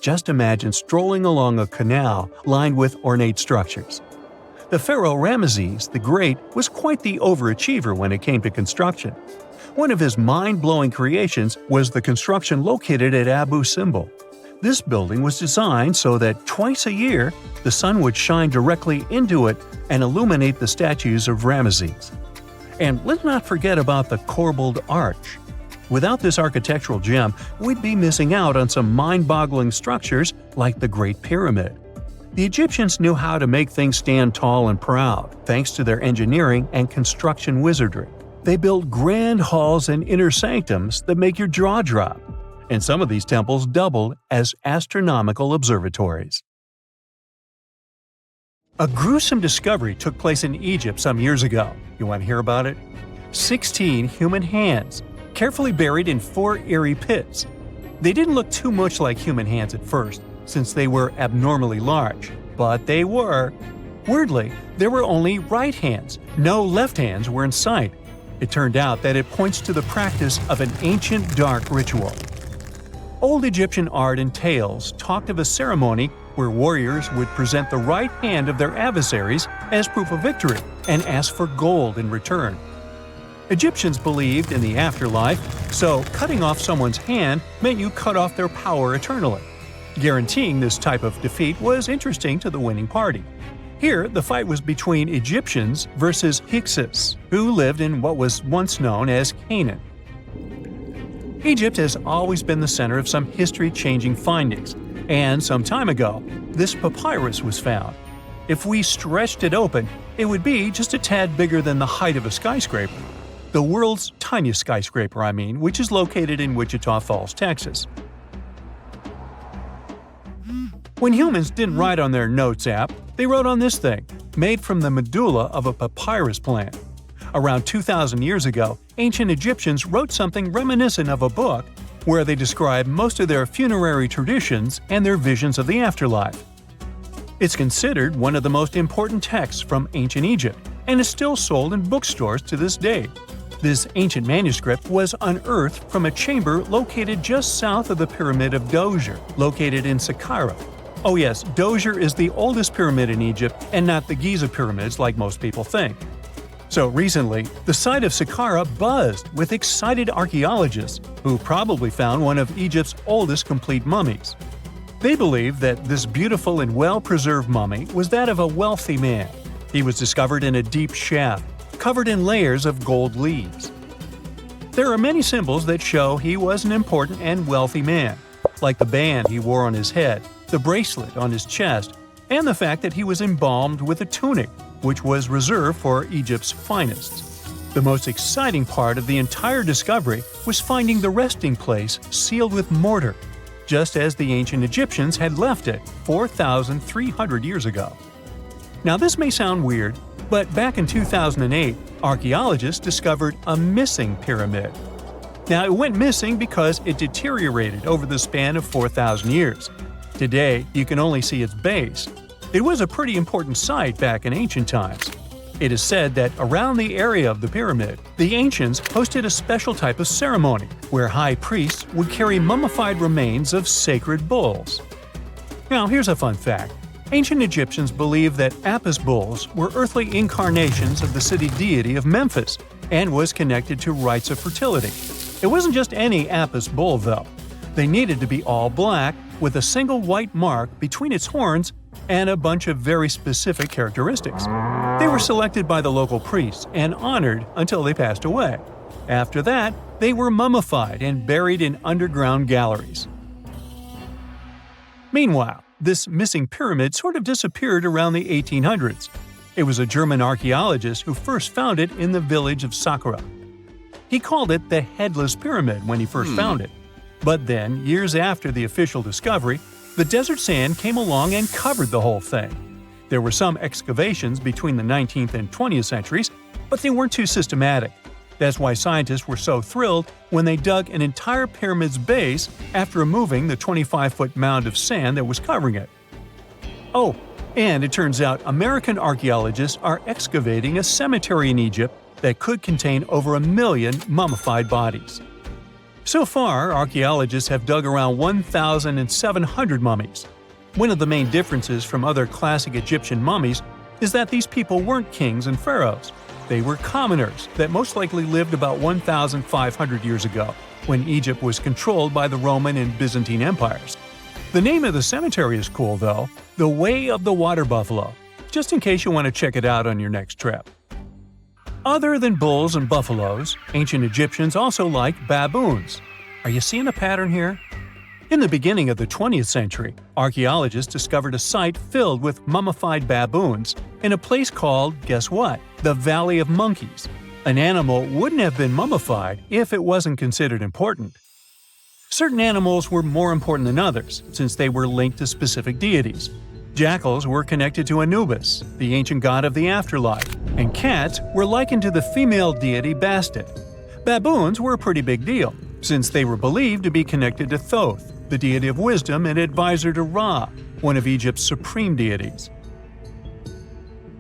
Just imagine strolling along a canal lined with ornate structures. The pharaoh Ramesses the Great was quite the overachiever when it came to construction. One of his mind-blowing creations was the construction located at Abu Simbel. This building was designed so that twice a year, the sun would shine directly into it and illuminate the statues of Ramesses. And let's not forget about the corbelled arch. Without this architectural gem, we'd be missing out on some mind-boggling structures like the Great Pyramid. The Egyptians knew how to make things stand tall and proud, thanks to their engineering and construction wizardry. They built grand halls and inner sanctums that make your jaw drop, and some of these temples doubled as astronomical observatories. A gruesome discovery took place in Egypt some years ago. You want to hear about it? 16 human hands, carefully buried in 4 eerie pits. They didn't look too much like human hands at first, since they were abnormally large, but they were. Weirdly, there were only right hands. No left hands were in sight. It turned out that it points to the practice of an ancient dark ritual. Old Egyptian art and tales talked of a ceremony where warriors would present the right hand of their adversaries as proof of victory and ask for gold in return. Egyptians believed in the afterlife, so cutting off someone's hand meant you cut off their power eternally. Guaranteeing this type of defeat was interesting to the winning party. Here, the fight was between Egyptians versus Hyksos, who lived in what was once known as Canaan. Egypt has always been the center of some history-changing findings, and some time ago, this papyrus was found. If we stretched it open, it would be just a tad bigger than the height of a skyscraper. The world's tiniest skyscraper, which is located in Wichita Falls, Texas. When humans didn't write on their notes app, they wrote on this thing, made from the medulla of a papyrus plant. Around 2,000 years ago, ancient Egyptians wrote something reminiscent of a book where they describe most of their funerary traditions and their visions of the afterlife. It's considered one of the most important texts from ancient Egypt and is still sold in bookstores to this day. This ancient manuscript was unearthed from a chamber located just south of the Pyramid of Djoser, located in Saqqara. Oh yes, Djoser is the oldest pyramid in Egypt and not the Giza pyramids like most people think. So recently, the site of Saqqara buzzed with excited archaeologists who probably found one of Egypt's oldest complete mummies. They believe that this beautiful and well-preserved mummy was that of a wealthy man. He was discovered in a deep shaft, covered in layers of gold leaves. There are many symbols that show he was an important and wealthy man, like the band he wore on his head, the bracelet on his chest, and the fact that he was embalmed with a tunic, which was reserved for Egypt's finest. The most exciting part of the entire discovery was finding the resting place sealed with mortar, just as the ancient Egyptians had left it 4,300 years ago. Now this may sound weird, but back in 2008, archaeologists discovered a missing pyramid. Now it went missing because it deteriorated over the span of 4,000 years. Today, you can only see its base. It was a pretty important site back in ancient times. It is said that around the area of the pyramid, the ancients hosted a special type of ceremony where high priests would carry mummified remains of sacred bulls. Now here's a fun fact. Ancient Egyptians believed that Apis bulls were earthly incarnations of the city deity of Memphis and was connected to rites of fertility. It wasn't just any Apis bull, though. They needed to be all black, with a single white mark between its horns and a bunch of very specific characteristics. They were selected by the local priests and honored until they passed away. After that, they were mummified and buried in underground galleries. Meanwhile, this missing pyramid sort of disappeared around the 1800s. It was a German archaeologist who first found it in the village of Saqqara. He called it the Headless Pyramid when he first found it. But then, years after the official discovery, the desert sand came along and covered the whole thing. There were some excavations between the 19th and 20th centuries, but they weren't too systematic. That's why scientists were so thrilled when they dug an entire pyramid's base after removing the 25-foot mound of sand that was covering it. Oh, and it turns out American archaeologists are excavating a cemetery in Egypt that could contain over 1 million mummified bodies. So far, archaeologists have dug around 1,700 mummies. One of the main differences from other classic Egyptian mummies is that these people weren't kings and pharaohs. They were commoners that most likely lived about 1,500 years ago, when Egypt was controlled by the Roman and Byzantine empires. The name of the cemetery is cool, though, the Way of the Water Buffalo, just in case you want to check it out on your next trip. Other than bulls and buffaloes, ancient Egyptians also liked baboons. Are you seeing a pattern here? In the beginning of the 20th century, archaeologists discovered a site filled with mummified baboons in a place called, guess what? The Valley of Monkeys. An animal wouldn't have been mummified if it wasn't considered important. Certain animals were more important than others, since they were linked to specific deities. Jackals were connected to Anubis, the ancient god of the afterlife, and cats were likened to the female deity Bastet. Baboons were a pretty big deal, since they were believed to be connected to Thoth, the deity of wisdom and advisor to Ra, one of Egypt's supreme deities.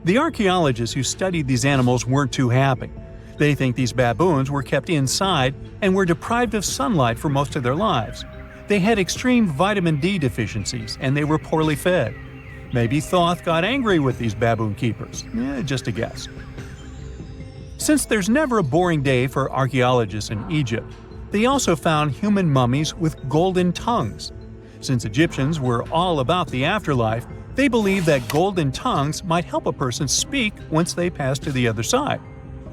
The archaeologists who studied these animals weren't too happy. They think these baboons were kept inside and were deprived of sunlight for most of their lives. They had extreme vitamin D deficiencies and they were poorly fed. Maybe Thoth got angry with these baboon keepers. Just a guess. Since there's never a boring day for archaeologists in Egypt, they also found human mummies with golden tongues. Since Egyptians were all about the afterlife, they believed that golden tongues might help a person speak once they pass to the other side.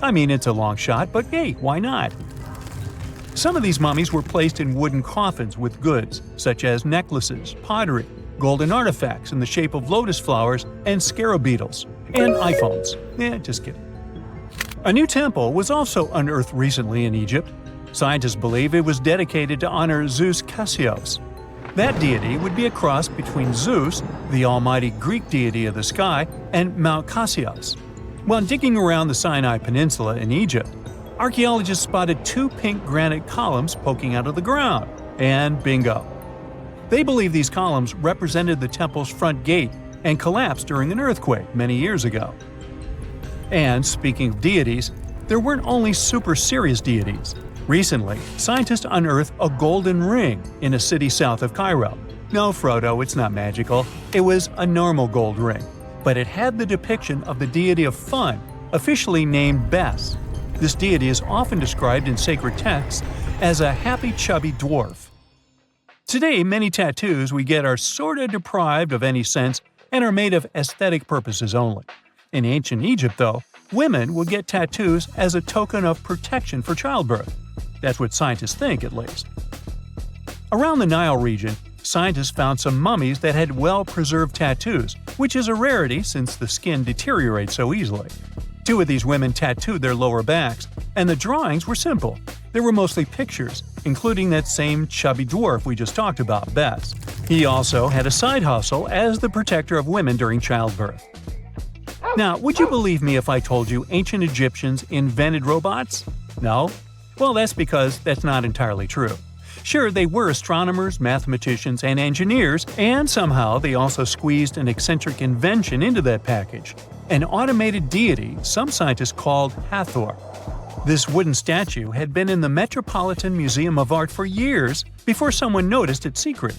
I mean, it's a long shot, but hey, why not? Some of these mummies were placed in wooden coffins with goods, such as necklaces, pottery, golden artifacts in the shape of lotus flowers and scarab beetles, and iPhones. Just kidding. A new temple was also unearthed recently in Egypt. Scientists believe it was dedicated to honor Zeus Cassios. That deity would be a cross between Zeus, the almighty Greek deity of the sky, and Mount Cassios. While digging around the Sinai Peninsula in Egypt, archaeologists spotted 2 pink granite columns poking out of the ground, and bingo. They believe these columns represented the temple's front gate and collapsed during an earthquake many years ago. And speaking of deities, there weren't only super serious deities. Recently, scientists unearthed a golden ring in a city south of Cairo. No, Frodo, it's not magical. It was a normal gold ring, but it had the depiction of the deity of fun, officially named Bes. This deity is often described in sacred texts as a happy chubby dwarf. Today, many tattoos we get are sorta deprived of any sense and are made of aesthetic purposes only. In ancient Egypt, though, women would get tattoos as a token of protection for childbirth. That's what scientists think, at least. Around the Nile region, scientists found some mummies that had well-preserved tattoos, which is a rarity since the skin deteriorates so easily. 2 of these women tattooed their lower backs, and the drawings were simple. They were mostly pictures, including that same chubby dwarf we just talked about, Bes. He also had a side hustle as the protector of women during childbirth. Now, would you believe me if I told you ancient Egyptians invented robots? No? Well, that's because that's not entirely true. Sure, they were astronomers, mathematicians, and engineers, and somehow they also squeezed an eccentric invention into that package – an automated deity some scientists called Hathor. This wooden statue had been in the Metropolitan Museum of Art for years before someone noticed its secret.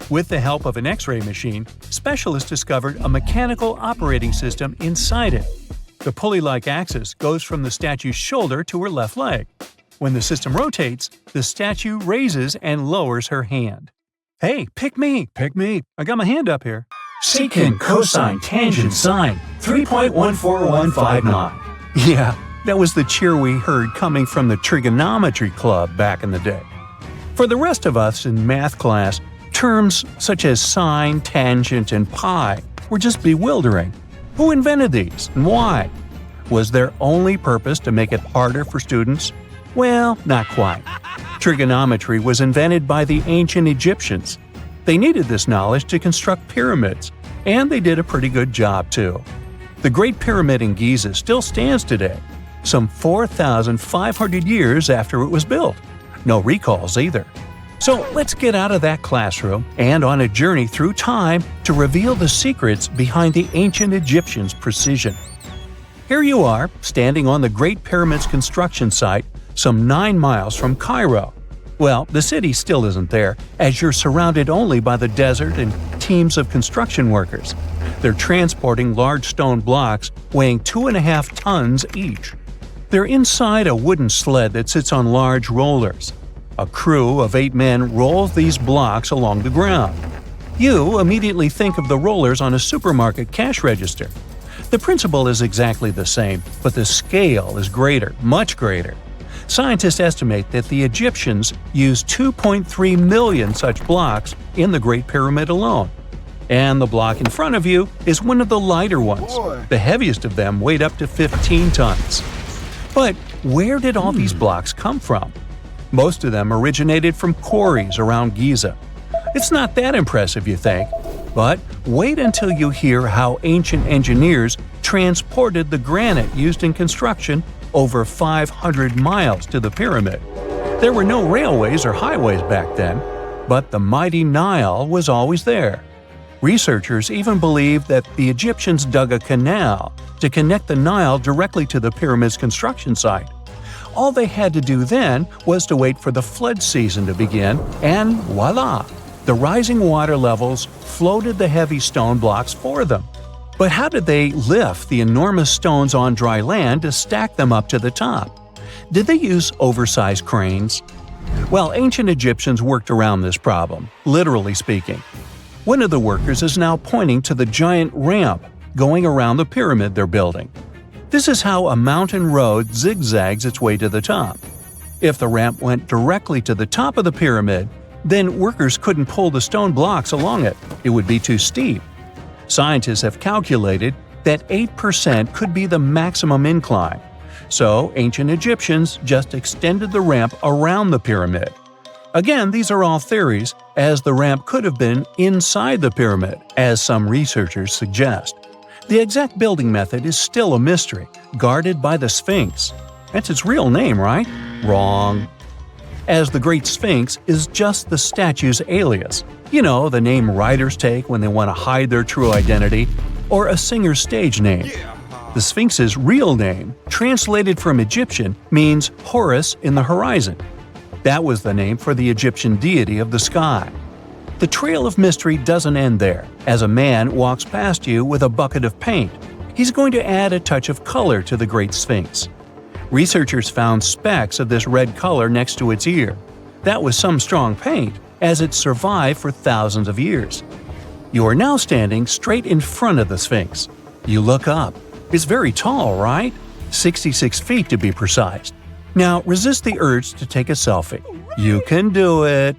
With the help of an X-ray machine, specialists discovered a mechanical operating system inside it. The pulley-like axis goes from the statue's shoulder to her left leg. When the system rotates, the statue raises and lowers her hand. Hey, pick me! I got my hand up here. Secant, cosine, tangent, sine, 3.14159. Yeah, that was the cheer we heard coming from the trigonometry club back in the day. For the rest of us in math class, terms such as sine, tangent, and pi were just bewildering. Who invented these and why? Was their only purpose to make it harder for students? Well, not quite. Trigonometry was invented by the ancient Egyptians. They needed this knowledge to construct pyramids, and they did a pretty good job too. The Great Pyramid in Giza still stands today, some 4,500 years after it was built. No recalls either. So let's get out of that classroom and on a journey through time to reveal the secrets behind the ancient Egyptians' precision. Here you are, standing on the Great Pyramid's construction site, some 9 miles from Cairo. Well, the city still isn't there, as you're surrounded only by the desert and teams of construction workers. They're transporting large stone blocks weighing 2.5 tons each. They're inside a wooden sled that sits on large rollers. A crew of 8 men rolls these blocks along the ground. You immediately think of the rollers on a supermarket cash register. The principle is exactly the same, but the scale is greater, much greater. Scientists estimate that the Egyptians used 2.3 million such blocks in the Great Pyramid alone. And the block in front of you is one of the lighter ones. The heaviest of them weighed up to 15 tons. But where did all these blocks come from? Most of them originated from quarries around Giza. It's not that impressive, you think, but wait until you hear how ancient engineers transported the granite used in construction over 500 miles to the pyramid. There were no railways or highways back then, but the mighty Nile was always there. Researchers even believe that the Egyptians dug a canal to connect the Nile directly to the pyramid's construction site. All they had to do then was to wait for the flood season to begin, and voila! The rising water levels floated the heavy stone blocks for them. But how did they lift the enormous stones on dry land to stack them up to the top? Did they use oversized cranes? Well, ancient Egyptians worked around this problem, literally speaking. One of the workers is now pointing to the giant ramp going around the pyramid they're building. This is how a mountain road zigzags its way to the top. If the ramp went directly to the top of the pyramid, then workers couldn't pull the stone blocks along it. It would be too steep. Scientists have calculated that 8% could be the maximum incline. So ancient Egyptians just extended the ramp around the pyramid. Again, these are all theories, as the ramp could have been inside the pyramid, as some researchers suggest. The exact building method is still a mystery, guarded by the Sphinx. That's its real name, right? Wrong. As the Great Sphinx is just the statue's alias. You know, the name writers take when they want to hide their true identity, or a singer's stage name. The Sphinx's real name, translated from Egyptian, means Horus in the horizon. That was the name for the Egyptian deity of the sky. The trail of mystery doesn't end there. As a man walks past you with a bucket of paint, he's going to add a touch of color to the Great Sphinx. Researchers found specks of this red color next to its ear. That was some strong paint, as it survived for thousands of years. You are now standing straight in front of the Sphinx. You look up. It's very tall, right? 66 feet to be precise. Now resist the urge to take a selfie. You can do it.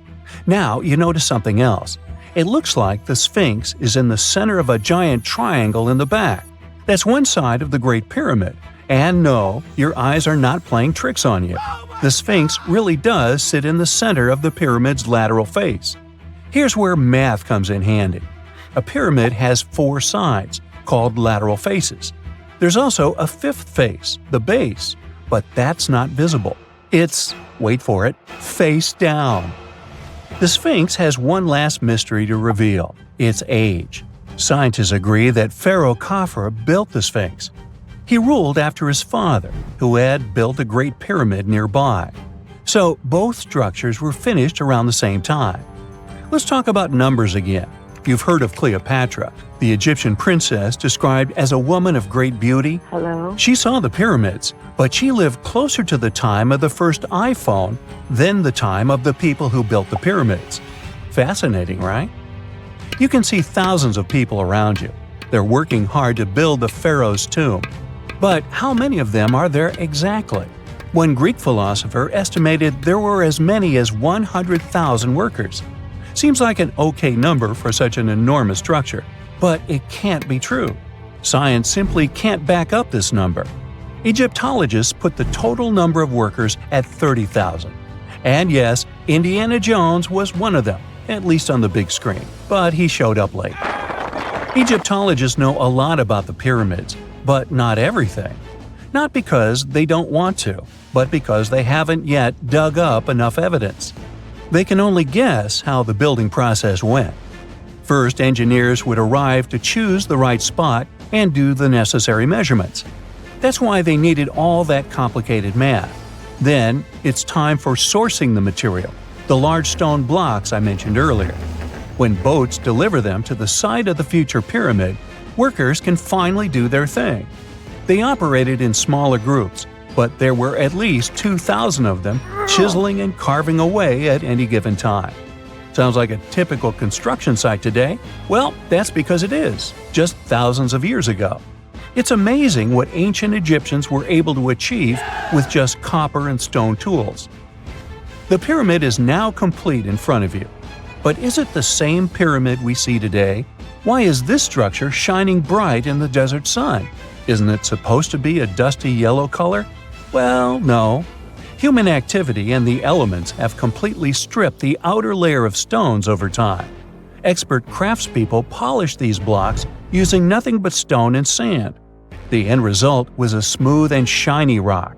Now you notice something else. It looks like the Sphinx is in the center of a giant triangle in the back. That's one side of the Great Pyramid. And no, your eyes are not playing tricks on you. The Sphinx really does sit in the center of the pyramid's lateral face. Here's where math comes in handy. A pyramid has 4 sides, called lateral faces. There's also a fifth face, the base, but that's not visible. It's, wait for it, face down. The Sphinx has one last mystery to reveal: its age. Scientists agree that Pharaoh Khafre built the Sphinx. He ruled after his father, who had built a great pyramid nearby. So both structures were finished around the same time. Let's talk about numbers again. You've heard of Cleopatra, the Egyptian princess described as a woman of great beauty. Hello? She saw the pyramids, but she lived closer to the time of the first iPhone than the time of the people who built the pyramids. Fascinating, right? You can see thousands of people around you. They're working hard to build the pharaoh's tomb. But how many of them are there exactly? One Greek philosopher estimated there were as many as 100,000 workers. Seems like an okay number for such an enormous structure, but it can't be true. Science simply can't back up this number. Egyptologists put the total number of workers at 30,000. And yes, Indiana Jones was one of them, at least on the big screen, but he showed up late. Egyptologists know a lot about the pyramids, but not everything. Not because they don't want to, but because they haven't yet dug up enough evidence. They can only guess how the building process went. First, engineers would arrive to choose the right spot and do the necessary measurements. That's why they needed all that complicated math. Then, it's time for sourcing the material, the large stone blocks I mentioned earlier. When boats deliver them to the site of the future pyramid, workers can finally do their thing. They operated in smaller groups, but there were at least 2,000 of them chiseling and carving away at any given time. Sounds like a typical construction site today? Well, that's because it is, just thousands of years ago. It's amazing what ancient Egyptians were able to achieve with just copper and stone tools. The pyramid is now complete in front of you. But is it the same pyramid we see today? Why is this structure shining bright in the desert sun? Isn't it supposed to be a dusty yellow color? Well, no. Human activity and the elements have completely stripped the outer layer of stones over time. Expert craftspeople polished these blocks using nothing but stone and sand. The end result was a smooth and shiny rock.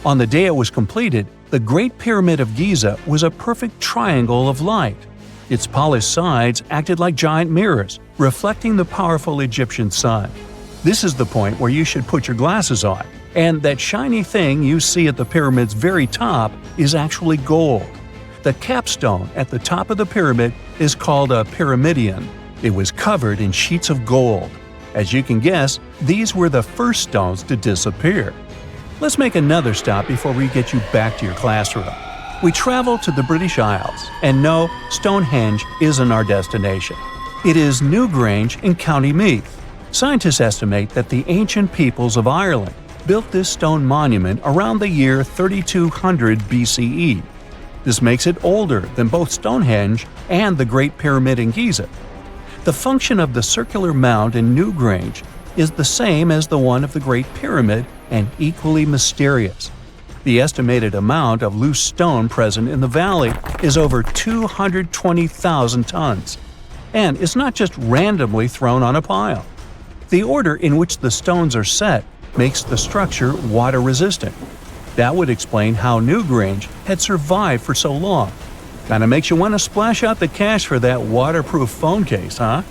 On the day it was completed, the Great Pyramid of Giza was a perfect triangle of light. Its polished sides acted like giant mirrors, reflecting the powerful Egyptian sun. This is the point where you should put your glasses on, and that shiny thing you see at the pyramid's very top is actually gold. The capstone at the top of the pyramid is called a pyramidion. It was covered in sheets of gold. As you can guess, these were the first stones to disappear. Let's make another stop before we get you back to your classroom. We travel to the British Isles, and no, Stonehenge isn't our destination. It is Newgrange in County Meath. Scientists estimate that the ancient peoples of Ireland built this stone monument around the year 3200 BCE. This makes it older than both Stonehenge and the Great Pyramid in Giza. The function of the circular mound in Newgrange is the same as the one of the Great Pyramid and equally mysterious. The estimated amount of loose stone present in the valley is over 220,000 tons. And it's not just randomly thrown on a pile. The order in which the stones are set makes the structure water-resistant. That would explain how Newgrange had survived for so long. Kinda makes you want to splash out the cash for that waterproof phone case, huh?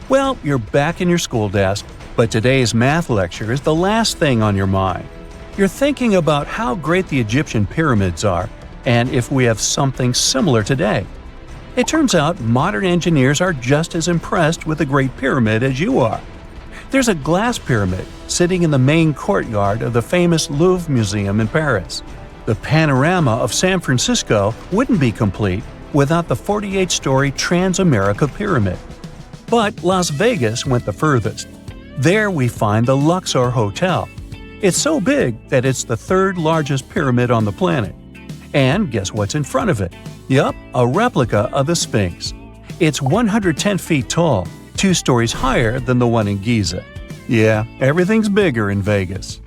Well, you're back in your school desk, but today's math lecture is the last thing on your mind. You're thinking about how great the Egyptian pyramids are, and if we have something similar today. It turns out modern engineers are just as impressed with the Great Pyramid as you are. There's a glass pyramid sitting in the main courtyard of the famous Louvre Museum in Paris. The panorama of San Francisco wouldn't be complete without the 48-story Transamerica Pyramid. But Las Vegas went the furthest. There we find the Luxor Hotel. It's so big that it's the third largest pyramid on the planet. And guess what's in front of it? Yup, a replica of the Sphinx. It's 110 feet tall, 2 stories higher than the one in Giza. Yeah, everything's bigger in Vegas.